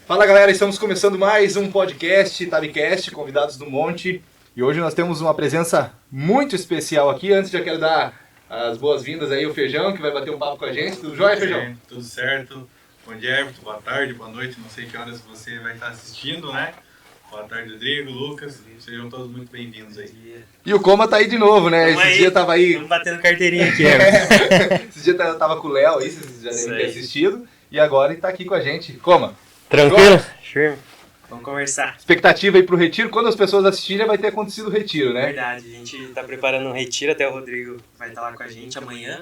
Fala galera, estamos começando mais um podcast, Tabcast, convidados do monte. E hoje nós temos uma presença muito especial aqui. Antes já quero dar as boas-vindas aí ao Feijão, que vai bater um papo com a gente. Tudo jóia, Feijão? Tudo certo. Bom dia, Everton. Boa tarde, boa noite. Não sei que horas você vai estar assistindo, né? Boa tarde, Rodrigo, Lucas. Sejam todos muito bem-vindos aí. E o Coma tá aí de novo, né? Esse dia tava aí... Estamos batendo carteirinha aqui, Everton. Esse dia tava com o Léo aí, vocês já devem ter assistido. E agora ele tá aqui com a gente. Coma. Tranquilo? Firme. Vamos conversar. Expectativa aí pro retiro. Quando as pessoas assistirem, vai ter acontecido o retiro, né? Verdade, a gente tá preparando um retiro, até o Rodrigo vai estar lá com a gente amanhã.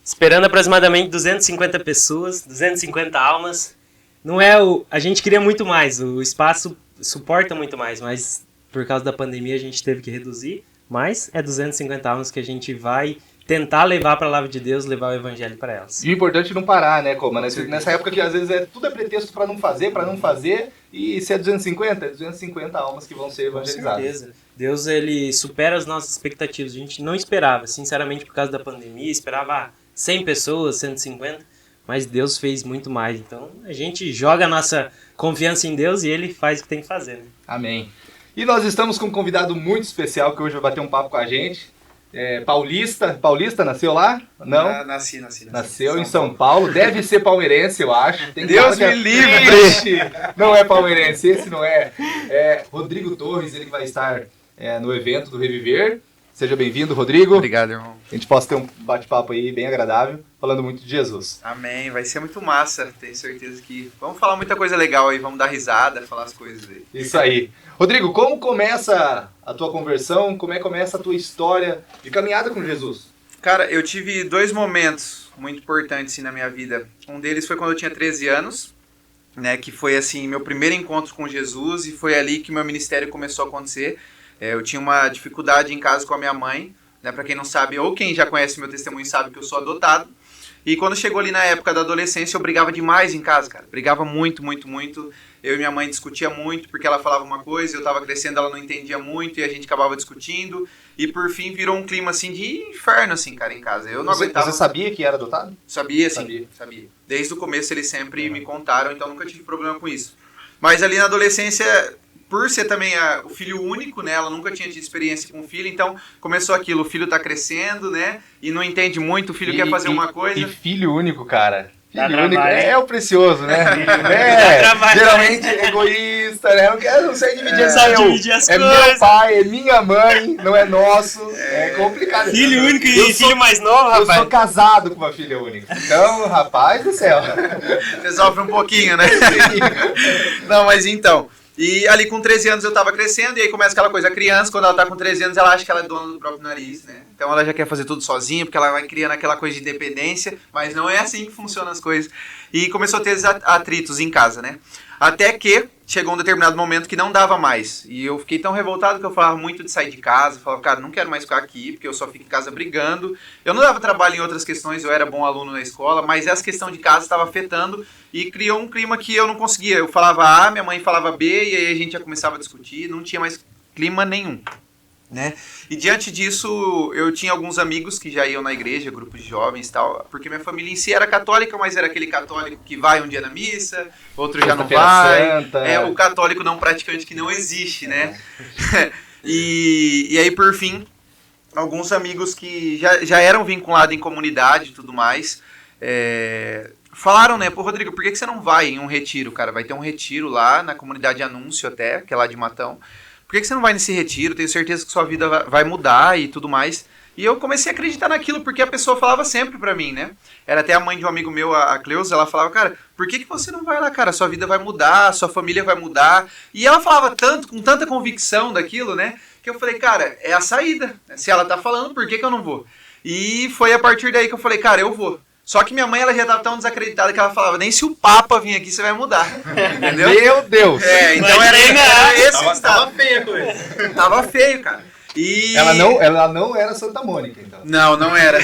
Esperando aproximadamente 250 pessoas, 250 almas. Não é o... A gente queria muito mais, o espaço suporta muito mais, mas por causa da pandemia a gente teve que reduzir. Mas é 250 almas que a gente vai tentar levar para a palavra de Deus, levar o evangelho para elas. E o importante é não parar, né, Coma? Nessa época que às vezes tudo é pretexto para não fazer, e se é 250, é 250 almas que vão ser evangelizadas. Com certeza. Deus, ele supera as nossas expectativas. A gente não esperava, sinceramente, por causa da pandemia, esperava 100 pessoas, 150, mas Deus fez muito mais. Então, a gente joga a nossa confiança em Deus e Ele faz o que tem que fazer, né? Amém. E nós estamos com um convidado muito especial que hoje vai bater um papo com a gente. Paulista, nasceu lá? Não? Nasci. Nasceu em São Paulo. Deve ser palmeirense, eu acho. Tem Deus me livre! Não é palmeirense, esse não é. É Rodrigo Torres, ele que vai estar no evento do Reviver. Seja bem-vindo, Rodrigo. Obrigado, irmão. A gente possa ter um bate-papo aí bem agradável, falando muito de Jesus. Amém, vai ser muito massa, tenho certeza que... Vamos falar muita coisa legal aí, vamos dar risada, falar as coisas aí. Isso aí. Rodrigo, como começa a tua conversão, como começa a tua história de caminhada com Jesus? Cara, eu tive 2 momentos muito importantes assim, na minha vida. Um deles foi quando eu tinha 13 anos, né, que foi assim, meu primeiro encontro com Jesus, e foi ali que meu ministério começou a acontecer. Eu tinha uma dificuldade em casa com a minha mãe, né? Para quem não sabe, ou quem já conhece meu testemunho sabe que eu sou adotado. E quando chegou ali na época da adolescência, eu brigava demais em casa, cara. Brigava muito. Eu e minha mãe discutia muito, porque ela falava uma coisa, eu tava crescendo, ela não entendia muito, e a gente acabava discutindo. E por fim virou um clima assim de inferno, assim, cara, em casa. Eu não aguentava. Você sabia que era adotado? Sabia. Desde o começo eles sempre me contaram, então nunca tive problema com isso. Mas ali na adolescência... Por ser também o filho único, né? Ela nunca tinha tido experiência com filho, então começou aquilo, o filho tá crescendo, né? E não entende muito, o filho quer fazer uma coisa. E filho único, cara. Dá Filho único trabalho. É o precioso, né? Geralmente egoísta, né? Não sei dividir as coisas. Meu pai, é minha mãe, não é nosso. É complicado. Filho único e filho mais novo, rapaz. Eu sou casado com uma filha única. Então, rapaz do céu. Você sofre um pouquinho, né? Não, mas então... E ali com 13 anos eu tava crescendo, e aí começa aquela coisa, a criança, quando ela tá com 13 anos, ela acha que ela é dona do próprio nariz, né? Então ela já quer fazer tudo sozinha, porque ela vai criando aquela coisa de independência, mas não é assim que funcionam as coisas. E começou a ter atritos em casa, né? Até que chegou um determinado momento que não dava mais. E eu fiquei tão revoltado que eu falava muito de sair de casa, falava, cara, não quero mais ficar aqui, porque eu só fico em casa brigando. Eu não dava trabalho em outras questões, eu era bom aluno na escola, mas essa questão de casa estava afetando e criou um clima que eu não conseguia. Eu falava A, minha mãe falava B, e aí a gente já começava a discutir, não tinha mais clima nenhum, né? E diante disso, eu tinha alguns amigos que já iam na igreja, grupos de jovens e tal, porque minha família em si era católica, mas era aquele católico que vai um dia na missa, outro já não vai. O católico não praticante que não existe, né? E aí, por fim, alguns amigos que já eram vinculados em comunidade e tudo mais, falaram, né, pô, Rodrigo, por que você não vai em um retiro, cara? Vai ter um retiro lá na comunidade Anúncio até, que é lá de Matão. Por que você não vai nesse retiro? Tenho certeza que sua vida vai mudar e tudo mais. E eu comecei a acreditar naquilo, porque a pessoa falava sempre pra mim, né? Era até a mãe de um amigo meu, a Cleusa, ela falava, cara, por que você não vai lá, cara? Sua vida vai mudar, sua família vai mudar. E ela falava com tanta convicção daquilo, né? Que eu falei, cara, é a saída. Se ela tá falando, por que eu não vou? E foi a partir daí que eu falei, cara, eu vou. Só que minha mãe, ela já estava tão desacreditada que ela falava, nem se o Papa vir aqui, você vai mudar. Entendeu? Meu Deus! Então era esse o estado. Tava feia a coisa. Tava feio, cara. E... Ela não era Santa Mônica, então. Não era.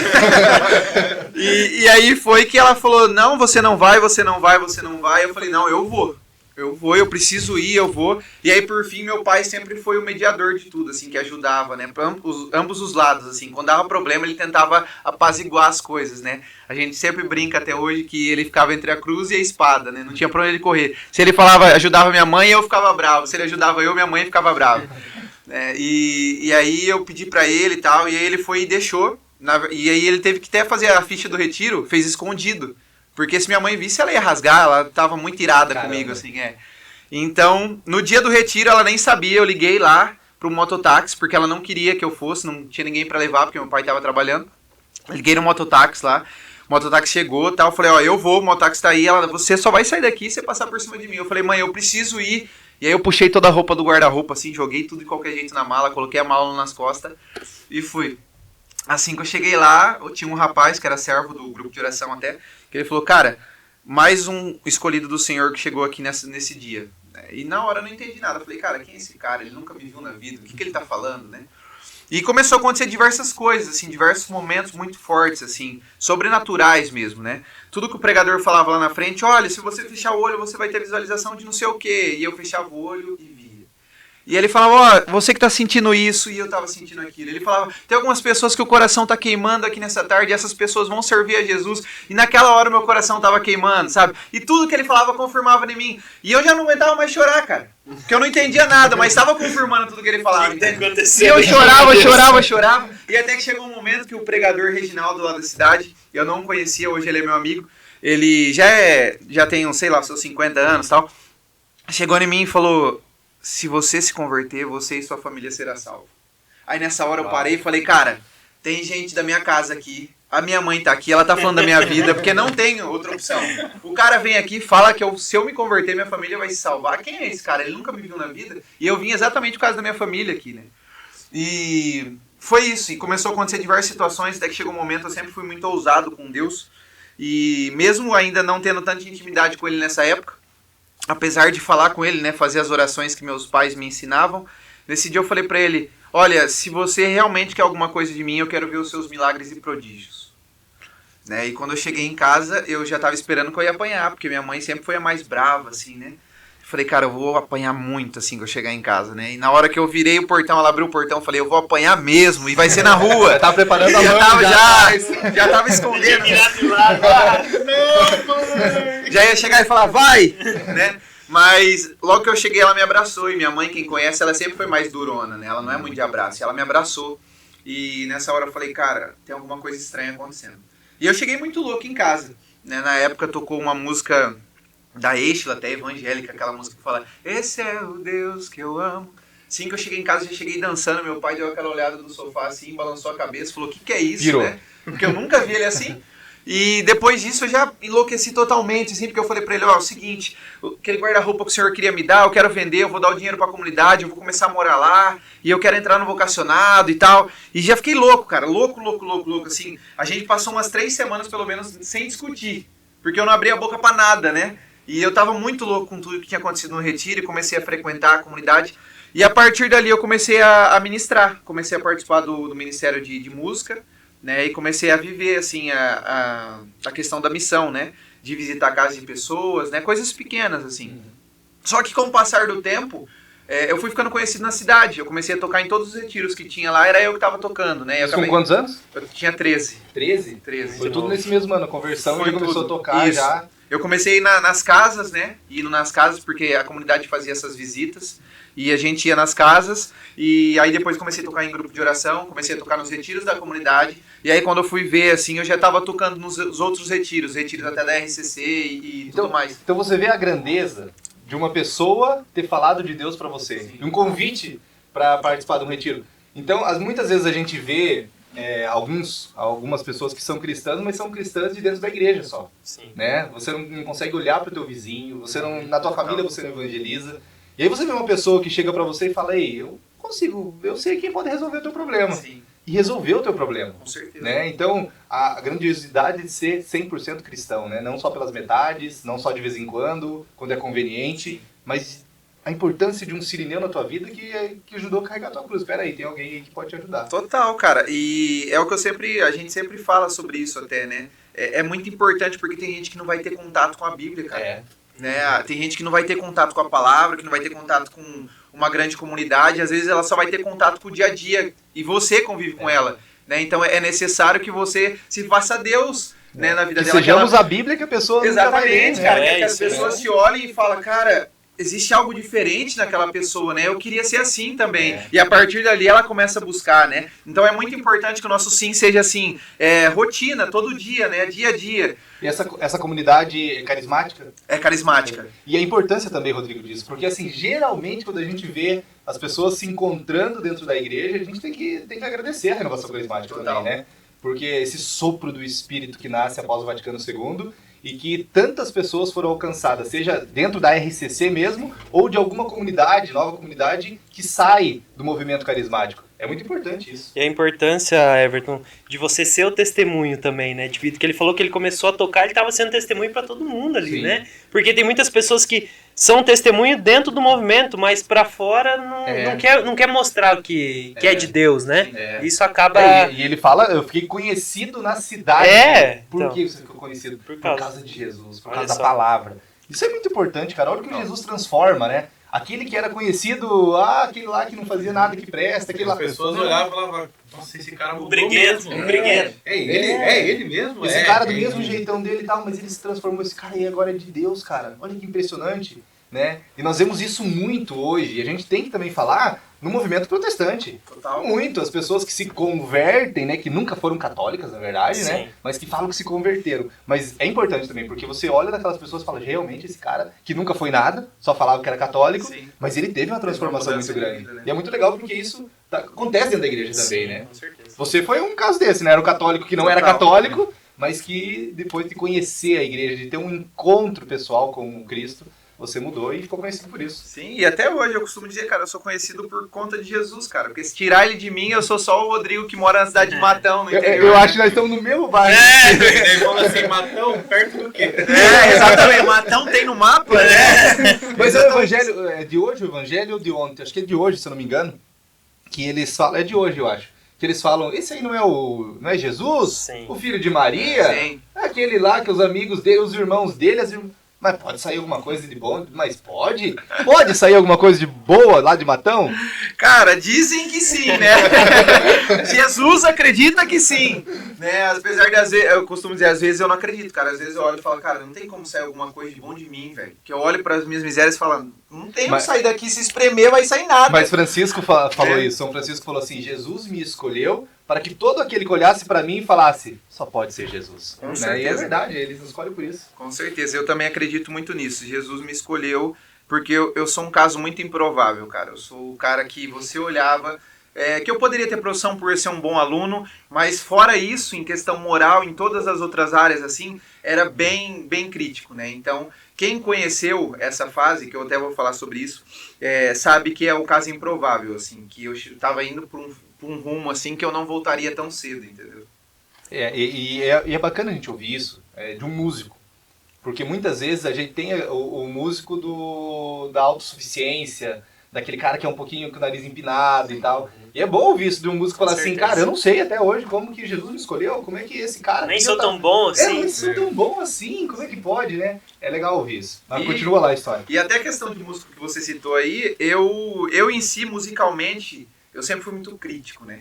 e aí foi que ela falou, não, você não vai. Eu falei, não, eu vou. eu preciso ir, eu vou. E aí, por fim, meu pai sempre foi o mediador de tudo, assim, que ajudava, né? Pra ambos os lados, assim. Quando dava problema, ele tentava apaziguar as coisas, né? A gente sempre brinca até hoje que ele ficava entre a cruz e a espada, né? Não tinha pra onde ele correr. Se ele falava, ajudava minha mãe, eu ficava bravo. Se ele ajudava eu, minha mãe ficava brava. E aí eu pedi pra ele e tal, e aí ele foi e deixou. E aí ele teve que até fazer a ficha do retiro, fez escondido. Porque se minha mãe visse, ela ia rasgar, ela tava muito irada comigo, assim, Então, no dia do retiro, ela nem sabia, eu liguei lá pro mototáxi, porque ela não queria que eu fosse, não tinha ninguém pra levar, porque meu pai tava trabalhando. Eu liguei no mototáxi lá, o mototáxi chegou e tal, eu falei, ó, eu vou, o mototáxi tá aí, ela, você só vai sair daqui se você passar por cima de mim. Eu falei, mãe, eu preciso ir. E aí eu puxei toda a roupa do guarda-roupa, assim, joguei tudo de qualquer jeito na mala, coloquei a mala nas costas e fui. Assim que eu cheguei lá, eu tinha um rapaz que era servo do grupo de oração até, que ele falou, cara, mais um escolhido do Senhor que chegou aqui nesse dia. E na hora eu não entendi nada. Eu falei, cara, quem é esse cara? Ele nunca me viu na vida. O que ele tá falando, né? E começou a acontecer diversas coisas, assim, diversos momentos muito fortes, assim, sobrenaturais mesmo, né? Tudo que o pregador falava lá na frente, olha, se você fechar o olho, você vai ter visualização de não sei o quê. E eu fechava o olho e via. E ele falava, ó, você que tá sentindo isso, e eu tava sentindo aquilo. Ele falava, tem algumas pessoas que o coração tá queimando aqui nessa tarde, e essas pessoas vão servir a Jesus. E naquela hora o meu coração tava queimando, sabe? E tudo que ele falava confirmava em mim. E eu já não aguentava mais chorar, cara. Porque eu não entendia nada, mas estava confirmando tudo que ele falava. E eu chorava. E até que chegou um momento que o pregador Reginaldo lá da cidade, eu não conhecia, hoje ele é meu amigo, ele já tem, sei lá, seus 50 anos e tal, chegou em mim e falou, se você se converter, você e sua família será salvo. Aí nessa hora eu parei e falei, cara, tem gente da minha casa aqui, a minha mãe tá aqui, ela tá falando da minha vida, porque não tem outra opção. O cara vem aqui e fala que se eu me converter, minha família vai se salvar. Quem é esse cara? Ele nunca me viu na vida. E eu vim exatamente por causa da minha família aqui, né? E foi isso. E começou a acontecer diversas situações, até que chegou um momento, eu sempre fui muito ousado com Deus. E mesmo ainda não tendo tanta intimidade com ele nessa época, apesar de falar com ele, né, fazer as orações que meus pais me ensinavam, nesse dia eu falei pra ele, olha, se você realmente quer alguma coisa de mim, eu quero ver os seus milagres e prodígios. Né? E quando eu cheguei em casa, eu já tava esperando que eu ia apanhar, porque minha mãe sempre foi a mais brava, assim, né? Eu falei, cara, eu vou apanhar muito, assim, quando eu chegar em casa, né? E na hora que eu virei o portão, ela abriu o portão, eu falei, eu vou apanhar mesmo, e vai ser na rua. Já tava preparando a mão, já tava escondendo. Já ia chegar e falar, vai! Né? Mas logo que eu cheguei, ela me abraçou. E minha mãe, quem conhece, ela sempre foi mais durona, né? Ela não é muito de abraço. Ela me abraçou. E nessa hora eu falei, cara, tem alguma coisa estranha acontecendo. E eu cheguei muito louco em casa. Né? Na época tocou uma música da Estela, até evangélica, aquela música que fala, esse é o Deus que eu amo. Assim que eu cheguei em casa, já cheguei dançando. Meu pai deu aquela olhada no sofá assim, balançou a cabeça, falou, o que é isso, virou, né? Porque eu nunca vi ele assim. E depois disso eu já enlouqueci totalmente, assim, porque eu falei pra ele, ó, é o seguinte, aquele guarda-roupa que o senhor queria me dar, eu quero vender, eu vou dar o dinheiro pra comunidade, eu vou começar a morar lá, e eu quero entrar no vocacionado e tal. E já fiquei louco, cara, louco, assim. A gente passou umas 3 semanas, pelo menos, sem discutir, porque eu não abria a boca pra nada, né? E eu tava muito louco com tudo que tinha acontecido no retiro, e comecei a frequentar a comunidade. E a partir dali eu comecei a ministrar, comecei a participar do Ministério de Música, né, e comecei a viver assim, a questão da missão, né, de visitar casas de pessoas, né, coisas pequenas assim. Só que com o passar do tempo, eu fui ficando conhecido na cidade, eu comecei a tocar em todos os retiros que tinha lá, era eu que estava tocando, né. Com quantos anos? Eu tinha 13. 13? 13. Foi tudo nesse mesmo ano, a conversão, já começou a tocar. Isso. Já. Eu comecei nas casas, né, indo nas casas porque a comunidade fazia essas visitas. E a gente ia nas casas, e aí depois comecei a tocar em grupo de oração, comecei a tocar nos retiros da comunidade, e aí quando eu fui ver, assim, eu já estava tocando nos outros retiros até da RCC e tudo mais. Então você vê a grandeza de uma pessoa ter falado de Deus para você, sim, um convite para participar de um retiro. Então, muitas vezes a gente vê algumas pessoas que são cristãs, mas são cristãs de dentro da igreja só. Sim. Né? Você não consegue olhar para o teu vizinho, na tua família você não evangeliza. E aí você vê uma pessoa que chega pra você e fala, ei, eu sei quem pode resolver o teu problema. Sim. E resolver o teu problema. Com certeza. Né? Então, a grandiosidade de ser 100% cristão, né? Não só pelas metades, não só de vez em quando é conveniente, mas a importância de um sirineu na tua vida que ajudou a carregar a tua cruz. Espera aí, tem alguém aí que pode te ajudar. Total, cara. E é o que a gente sempre fala sobre isso até, né? É muito importante porque tem gente que não vai ter contato com a Bíblia, cara. né? Tem gente que não vai ter contato com a palavra, que não vai ter contato com uma grande comunidade, às vezes ela só vai ter contato com o dia a dia e você convive com ela, né? Então é necessário que você se faça Deus, né, na vida que dela. sejamos a Bíblia que a pessoa Exatamente, nunca vai ler, cara, né? que as pessoas se olhem e falam, cara, existe algo diferente naquela pessoa, né? Eu queria ser assim também. E a partir dali ela começa a buscar, né? Então é muito importante que o nosso sim seja assim, rotina, todo dia, né? Dia a dia. E essa comunidade é carismática? É carismática. E a importância também, Rodrigo, disso. Porque, assim, geralmente quando a gente vê as pessoas se encontrando dentro da igreja, a gente tem que agradecer a renovação carismática Total. também, né? Porque esse sopro do Espírito que nasce após o Vaticano II e que tantas pessoas foram alcançadas, seja dentro da RCC mesmo, ou de alguma comunidade, nova comunidade, que sai do movimento carismático. É muito importante isso. E a importância, Everton, de você ser o testemunho também, né? Devido que ele falou que ele começou a tocar, ele estava sendo testemunho para todo mundo ali, Sim. né? Porque tem muitas pessoas que são testemunho dentro do movimento, mas para fora não quer mostrar o que é de Deus, né? Isso acaba... E ele fala, eu fiquei conhecido na cidade. Por então, que você ficou conhecido? por Por causa causa de Jesus, por Olha causa da só. palavra. Isso é muito importante, cara. Olha o que Jesus transforma, né? Aquele que era conhecido, aquele lá que não fazia nada que presta, aquele lá... As pessoas olhavam e falavam, nossa, esse cara mudou briguento, mesmo. o briguento. É ele mesmo? Esse cara do mesmo jeitão dele e tal, mas ele se transformou, esse cara aí agora é de Deus, cara. Olha que impressionante, né? E nós vemos isso muito hoje, e a gente tem que também falar no movimento protestante. Total. Muito, as pessoas que se convertem, né, que nunca foram católicas, na verdade, né, Sim. mas que falam que se converteram. Mas é importante também, porque você olha daquelas pessoas e fala, realmente esse cara que nunca foi nada, só falava que era católico, Sim. mas ele teve uma transformação mudança muito de grande. vida, né? E é muito legal porque isso acontece dentro da igreja também, né? Com certeza. Você foi um caso desse, né? Era um católico que não era Total. católico, mas que depois de conhecer a igreja, de ter um encontro pessoal com o Cristo, você mudou e ficou conhecido por isso. Sim, e até hoje eu costumo dizer, cara, eu sou conhecido por conta de Jesus, cara. Porque se tirar ele de mim, eu sou só o Rodrigo que mora na cidade de Matão, no interior. Eu acho que nós estamos no mesmo bairro. Ele falou assim, Matão, perto do quê? Exatamente. Matão tem no mapa, né? Mas é o evangelho é de hoje, o evangelho ou de ontem? Acho que é de hoje, se eu não me engano. Que eles falam, é de hoje, eu acho. Que eles falam, esse aí não é Jesus? Sim. O filho de Maria? Sim. É aquele lá que os amigos dele, os irmãos dele, mas pode sair alguma coisa de bom? Mas pode? Pode sair alguma coisa de boa lá de Matão? Cara, dizem que sim, né? Jesus acredita que sim, né? Apesar de, às vezes, eu costumo dizer, às vezes eu não acredito, cara. Às vezes eu olho e falo, cara, não tem como sair alguma coisa de bom de mim, velho. Que eu olho para as minhas misérias e falo, não tem como sair daqui, se espremer vai sair nada. Mas Francisco falou isso. São Francisco falou assim, Jesus me escolheu para que todo aquele que olhasse para mim e falasse, só pode ser Jesus. Com Né? certeza. E é verdade, ele nos escolhe por isso. Com certeza, eu também acredito muito nisso. Jesus me escolheu porque eu sou um caso muito improvável, cara. Eu sou o cara que você olhava, que eu poderia ter profissão por ser um bom aluno, mas fora isso, em questão moral, em todas as outras áreas, assim, era bem, bem crítico, né? Então, quem conheceu essa fase, que eu até vou falar sobre isso, sabe que é um caso improvável, assim, que eu estava indo por um rumo, assim, que eu não voltaria tão cedo, entendeu? E é bacana a gente ouvir isso de um músico. Porque muitas vezes a gente tem o músico da autossuficiência, daquele cara que é um pouquinho com o nariz empinado e tal. E é bom ouvir isso de um músico falar assim, cara, eu não sei até hoje como que Jesus me escolheu, como é que esse cara... Nem sou tão bom assim. nem sou tão bom assim, como é que pode, né? É legal ouvir isso. Mas continua lá a história. E até a questão de músico que você citou aí, eu em si, musicalmente, eu sempre fui muito crítico, né?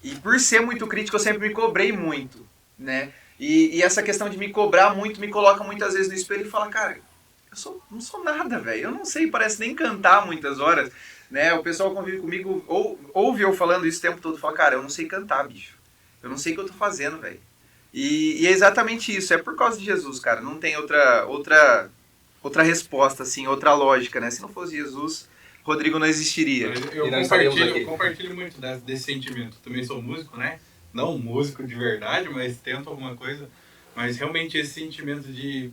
E por ser muito crítico, eu sempre me cobrei muito, né? E essa questão de me cobrar muito me coloca muitas vezes no espelho e fala, cara, não sou nada, velho. Eu não sei, parece nem cantar muitas horas, né? O pessoal convive comigo, ouve eu falando isso o tempo todo, fala, cara, eu não sei cantar, bicho. Eu não sei o que eu tô fazendo, velho. E é exatamente isso, é por causa de Jesus, cara. Não tem outra resposta, assim, outra lógica, né? Se não fosse Jesus, Rodrigo não existiria. Eu E nós estaremos aqui. compartilho muito desse sentimento. Também sou músico, né? Não músico de verdade, mas tento alguma coisa. Mas realmente esse sentimento de,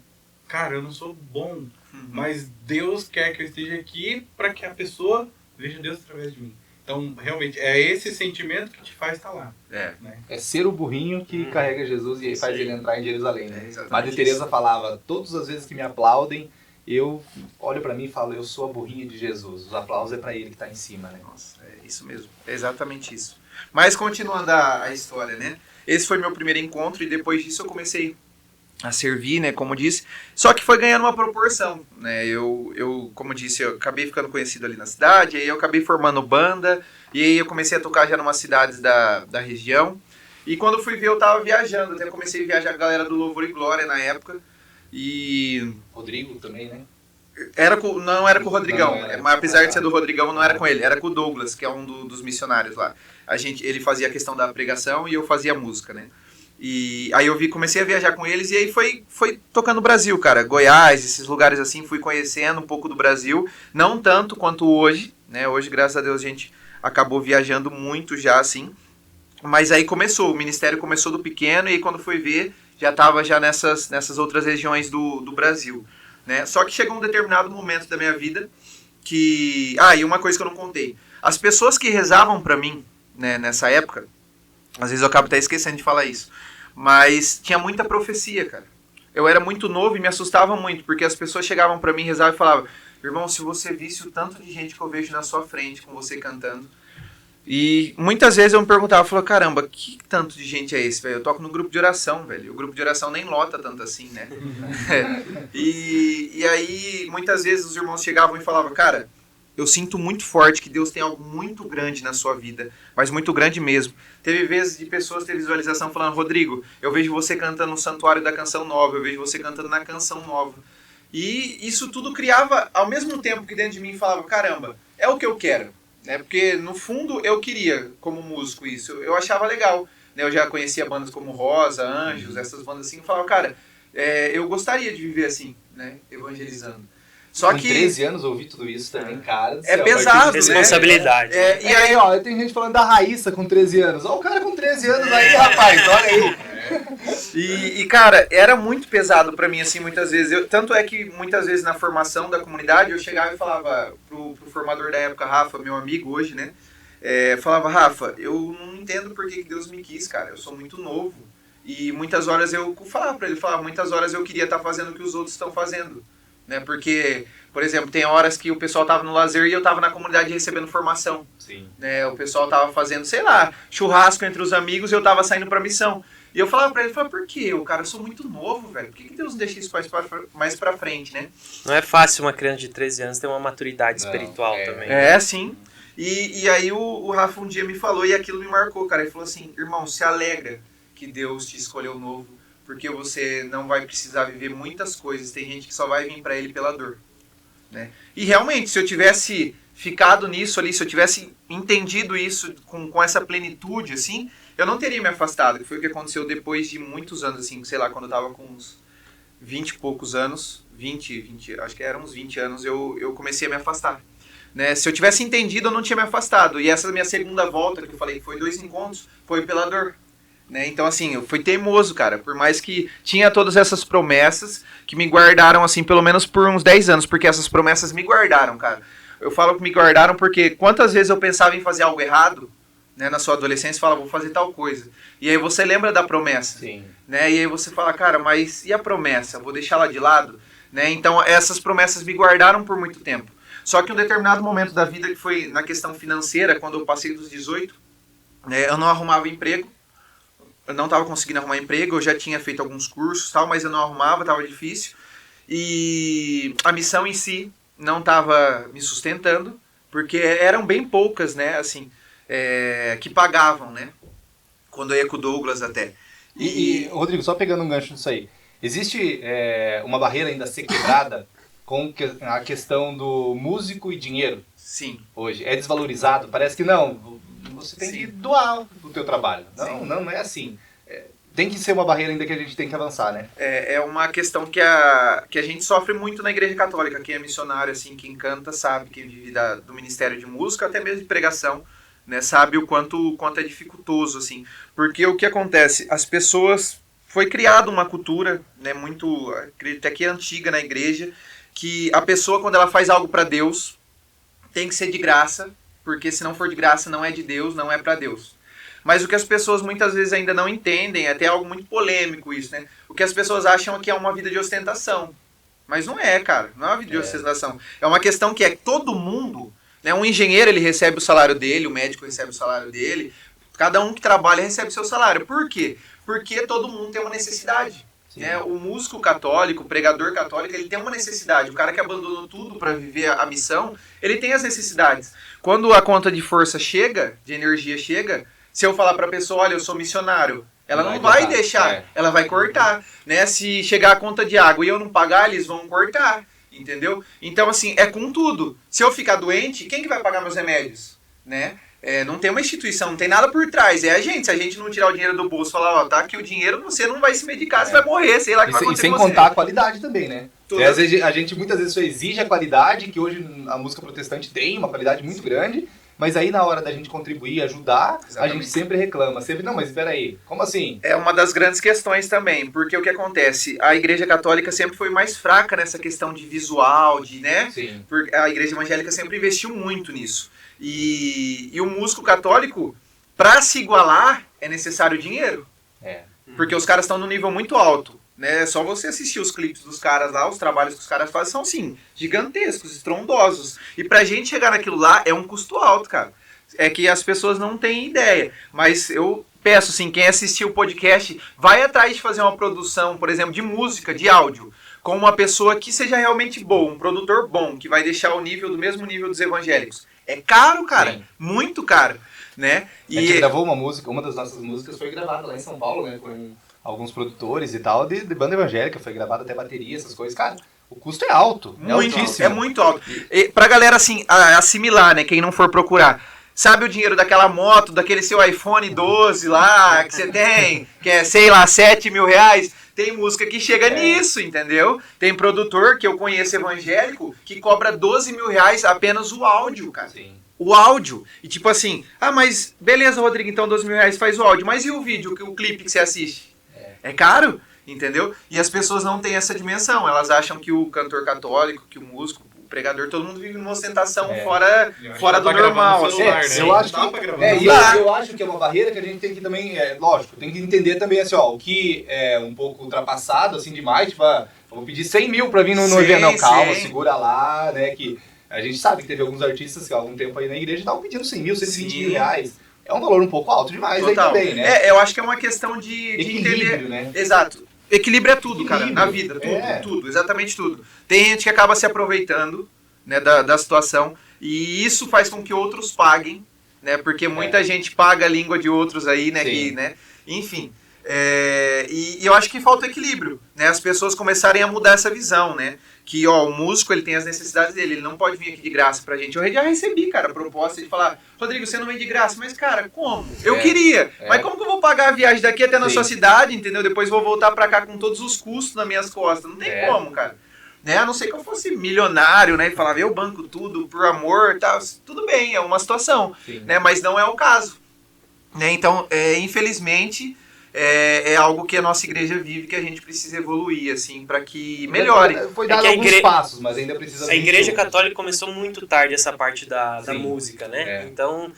cara, eu não sou bom, mas Deus quer que eu esteja aqui para que a pessoa veja Deus através de mim. Então, realmente, é esse sentimento que te faz estar lá. Né? É ser o burrinho que carrega Jesus e faz ele entrar em Jerusalém, né? exatamente Madre Teresa falava, todas as vezes que me aplaudem, eu olho pra mim e falo, eu sou a burrinha de Jesus. Os aplausos é pra ele que tá em cima, né? Nossa, é isso mesmo. É exatamente isso. Mas continuando a história, né? Esse foi meu primeiro encontro e depois disso eu comecei a servir, né, como disse, só que foi ganhando uma proporção, né, como disse, eu acabei ficando conhecido ali na cidade, aí eu acabei formando banda, e aí eu comecei a tocar já em umas cidades da região, e quando eu fui ver eu tava viajando, até comecei a viajar com a galera do Louvor e Glória na época, e... Rodrigo também, né? Não era com o Rodrigão, mas apesar de ser do Rodrigo. Rodrigão, não era com ele, era com o Douglas, que é um dos missionários lá. Ele fazia a questão da pregação e eu fazia a música, né? E aí comecei a viajar com eles e aí foi tocando o Brasil, cara. Goiás, esses lugares assim, fui conhecendo um pouco do Brasil, não tanto quanto hoje, né? Hoje, graças a Deus, a gente acabou viajando muito já, assim. Mas aí o ministério começou do pequeno e aí quando fui ver, já estava já nessas outras regiões do Brasil. Né? Só que chegou um determinado momento da minha vida que... e uma coisa que eu não contei. As pessoas que rezavam pra mim, né, nessa época, às vezes eu acabo até esquecendo de falar isso, mas tinha muita profecia, cara. Eu era muito novo e me assustava muito, porque as pessoas chegavam pra mim, rezavam e falavam: irmão, se você visse o tanto de gente que eu vejo na sua frente com você cantando. E muitas vezes eu me perguntava, caramba, que tanto de gente é esse, velho? Eu toco no grupo de oração, velho. O grupo de oração nem lota tanto assim, né? E aí, muitas vezes os irmãos chegavam e falavam: cara, eu sinto muito forte que Deus tem algo muito grande na sua vida, mas muito grande mesmo. Teve vezes de pessoas ter visualização falando: Rodrigo, eu vejo você cantando no Santuário da Canção Nova, eu vejo você cantando na Canção Nova. E isso tudo criava, ao mesmo tempo que dentro de mim falava: caramba, é o que eu quero. Porque no fundo eu queria como músico isso, eu achava legal, né? Eu já conhecia bandas como Rosa, Anjos, essas bandas assim, eu falava: cara, eu gostaria de viver assim, né? Evangelizando. Só Com que 13 anos ouvir tudo isso também, cara do é céu, pesado, né? Responsabilidade. E aí, ó, tem gente falando da Raíssa com 13 anos. Ó, o cara com 13 anos aí, rapaz, olha aí. E cara, era muito pesado pra mim, assim, muitas vezes. Tanto é que, muitas vezes, na formação da comunidade, eu chegava e falava pro formador da época, Rafa, meu amigo hoje, né? Falava: Rafa, eu não entendo por que Deus me quis, cara. Eu sou muito novo. E muitas horas eu falava pra ele, muitas horas eu queria estar fazendo o que os outros estão fazendo. Né? Porque, por exemplo, tem horas que o pessoal tava no lazer e eu tava na comunidade recebendo formação. Sim. Né? O pessoal tava fazendo, sei lá, churrasco entre os amigos e eu tava saindo pra missão. E eu falava pra ele, por quê? Cara, eu sou muito novo, velho. Por que Deus não deixa isso mais pra frente, né? Não é fácil uma criança de 13 anos ter uma maturidade espiritual também. Sim. E aí o Rafa um dia me falou e aquilo me marcou, cara. Ele falou assim: irmão, se alegra que Deus te escolheu novo, porque você não vai precisar viver muitas coisas. Tem gente que só vai vir pra ele pela dor. Né? E realmente, se eu tivesse ficado nisso ali, se eu tivesse entendido isso com essa plenitude, assim, eu não teria me afastado, que foi o que aconteceu depois de muitos anos, assim, sei lá, quando eu tava com uns 20 e poucos anos, 20, acho que eram uns 20 anos, eu comecei a me afastar. Né? Se eu tivesse entendido, eu não tinha me afastado. E essa minha segunda volta, que eu falei que foi 2 encontros, foi pela dor. Né? Então, assim, eu fui teimoso, cara, por mais que tinha todas essas promessas que me guardaram, assim, pelo menos por uns 10 anos, porque essas promessas me guardaram, cara. Eu falo que me guardaram porque quantas vezes eu pensava em fazer algo errado, né, na sua adolescência, e falava: vou fazer tal coisa. E aí você lembra da promessa. Sim. Né? E aí você fala: cara, mas e a promessa? Vou deixar ela de lado? Né? Então, essas promessas me guardaram por muito tempo. Só que em um determinado momento da vida, que foi na questão financeira, quando eu passei dos 18, né, eu não arrumava emprego. Eu não estava conseguindo arrumar emprego, eu já tinha feito alguns cursos, tal, mas eu não arrumava, estava difícil. E a missão em si não estava me sustentando, porque eram bem poucas, né, assim, que pagavam, né, quando eu ia com o Douglas até. E Rodrigo, só pegando um gancho nisso aí, existe uma barreira ainda a ser quebrada com a questão do músico e dinheiro? Sim. Hoje, é desvalorizado? Parece que não, você tem que doar o teu trabalho. Não é assim. Tem que ser uma barreira ainda que a gente tem que avançar, né? É uma questão que a gente sofre muito na Igreja Católica. Quem é missionário, assim, quem canta, sabe, quem vive do ministério de música, até mesmo de pregação, né, sabe o quanto é dificultoso, assim. Porque o que acontece? As pessoas... Foi criada uma cultura, né, muito, acredito até que antiga na igreja, que a pessoa, quando ela faz algo para Deus, tem que ser de graça, porque se não for de graça não é de Deus, não é para Deus. Mas o que as pessoas muitas vezes ainda não entendem, é até algo muito polêmico isso, né? O que as pessoas acham é que é uma vida de ostentação. Mas não é, cara. Não é uma vida de ostentação. É uma questão que todo mundo, né? Um engenheiro, ele recebe o salário dele, o médico recebe o salário dele. Cada um que trabalha recebe o seu salário. Por quê? Porque todo mundo tem uma necessidade. Né? O músico católico, o pregador católico, ele tem uma necessidade. O cara que abandonou tudo para viver a missão, ele tem as necessidades. Quando a conta de força chega, de energia chega, se eu falar para a pessoa, olha, eu sou missionário, ela não vai deixar, ela vai cortar. Né? Se chegar a conta de água e eu não pagar, eles vão cortar. Entendeu? Então, assim, é com tudo. Se eu ficar doente, quem que vai pagar meus remédios? Né? Não tem uma instituição, não tem nada por trás. É a gente. Se a gente não tirar o dinheiro do bolso e falar, ó, tá aqui o dinheiro, você não vai se medicar, você vai morrer, sei lá o que vai acontecer. E sem contar a qualidade também, né? Às vezes, a gente muitas vezes só exige a qualidade, que hoje a música protestante tem uma qualidade muito grande, mas aí na hora da gente contribuir, ajudar, exatamente, a gente sempre reclama. Sempre, não, mas espera aí, como assim? É uma das grandes questões também, porque o que acontece? A Igreja Católica sempre foi mais fraca nessa questão de visual, né? Sim. Porque a Igreja Evangélica sempre investiu muito nisso. E o músico católico, para se igualar, é necessário dinheiro. Porque os caras estão num nível muito alto. Né? Só você assistir os clipes dos caras lá, os trabalhos que os caras fazem são, sim, gigantescos, estrondosos. E pra gente chegar naquilo lá é um custo alto, cara. É que as pessoas não têm ideia. Mas eu peço, assim, quem assistiu o podcast, vai atrás de fazer uma produção, por exemplo, de música, de áudio, com uma pessoa que seja realmente boa, um produtor bom, que vai deixar o nível do mesmo nível dos evangélicos. É caro, cara. Sim. Muito caro. Né? A gente gravou uma música, uma das nossas músicas foi gravada lá em São Paulo, né? Com alguns produtores e tal, de banda evangélica, foi gravada até bateria, essas coisas. Cara, o custo é alto, é altíssimo. É muito alto. E pra galera, assim, assimilar, né? Quem não for procurar. Sabe o dinheiro daquela moto, daquele seu iPhone 12 lá, que você tem, que é, sei lá, 7 mil reais? Tem música que chega nisso, entendeu? Tem produtor que eu conheço evangélico que cobra 12 mil reais apenas o áudio, cara. Sim. O áudio. E tipo assim, mas beleza, Rodrigo, então 12 mil reais faz o áudio. Mas e o vídeo, o clipe que você assiste? É caro, entendeu? E as pessoas não têm essa dimensão. Elas acham que o cantor católico, que o músico, o pregador, todo mundo vive numa ostentação fora do normal. Celular, né? Eu acho eu acho que é uma barreira que a gente tem que também, lógico, tem que entender também assim, ó, o que é um pouco ultrapassado, assim, demais, tipo, vou pedir 100 mil pra vir no evento. Não, calma, segura lá, né, que a gente sabe que teve alguns artistas que há algum tempo aí na igreja estavam pedindo 100 mil, 120 mil reais. É um valor um pouco alto demais. Total. Aí também, né? Eu acho que é uma questão de entender. Né? Exato. Equilíbrio é tudo, cara, na vida. Tudo, exatamente tudo. Tem gente que acaba se aproveitando, né, da situação, e isso faz com que outros paguem, né? Porque muita gente paga a língua de outros aí, né? Que, né? Enfim. E eu acho que falta equilíbrio, né? As pessoas começarem a mudar essa visão, né? Que, o músico, ele tem as necessidades dele, ele não pode vir aqui de graça pra gente. Eu já recebi, cara, a proposta de falar, Rodrigo, você não vem de graça, mas, cara, como? Eu queria, mas como que eu vou pagar a viagem daqui até na sua cidade, entendeu? Depois vou voltar pra cá com todos os custos nas minhas costas. Não tem como, cara. Né? A não ser que eu fosse milionário, né? E falava, eu banco tudo por amor e tal. Tudo bem, é uma situação, né? Mas não é o caso. Né? Então, infelizmente... É algo que a nossa igreja vive, que a gente precisa evoluir, assim, para que melhore. Foi dado alguns passos, mas ainda precisa... A igreja católica começou muito tarde essa parte da música, né? Então,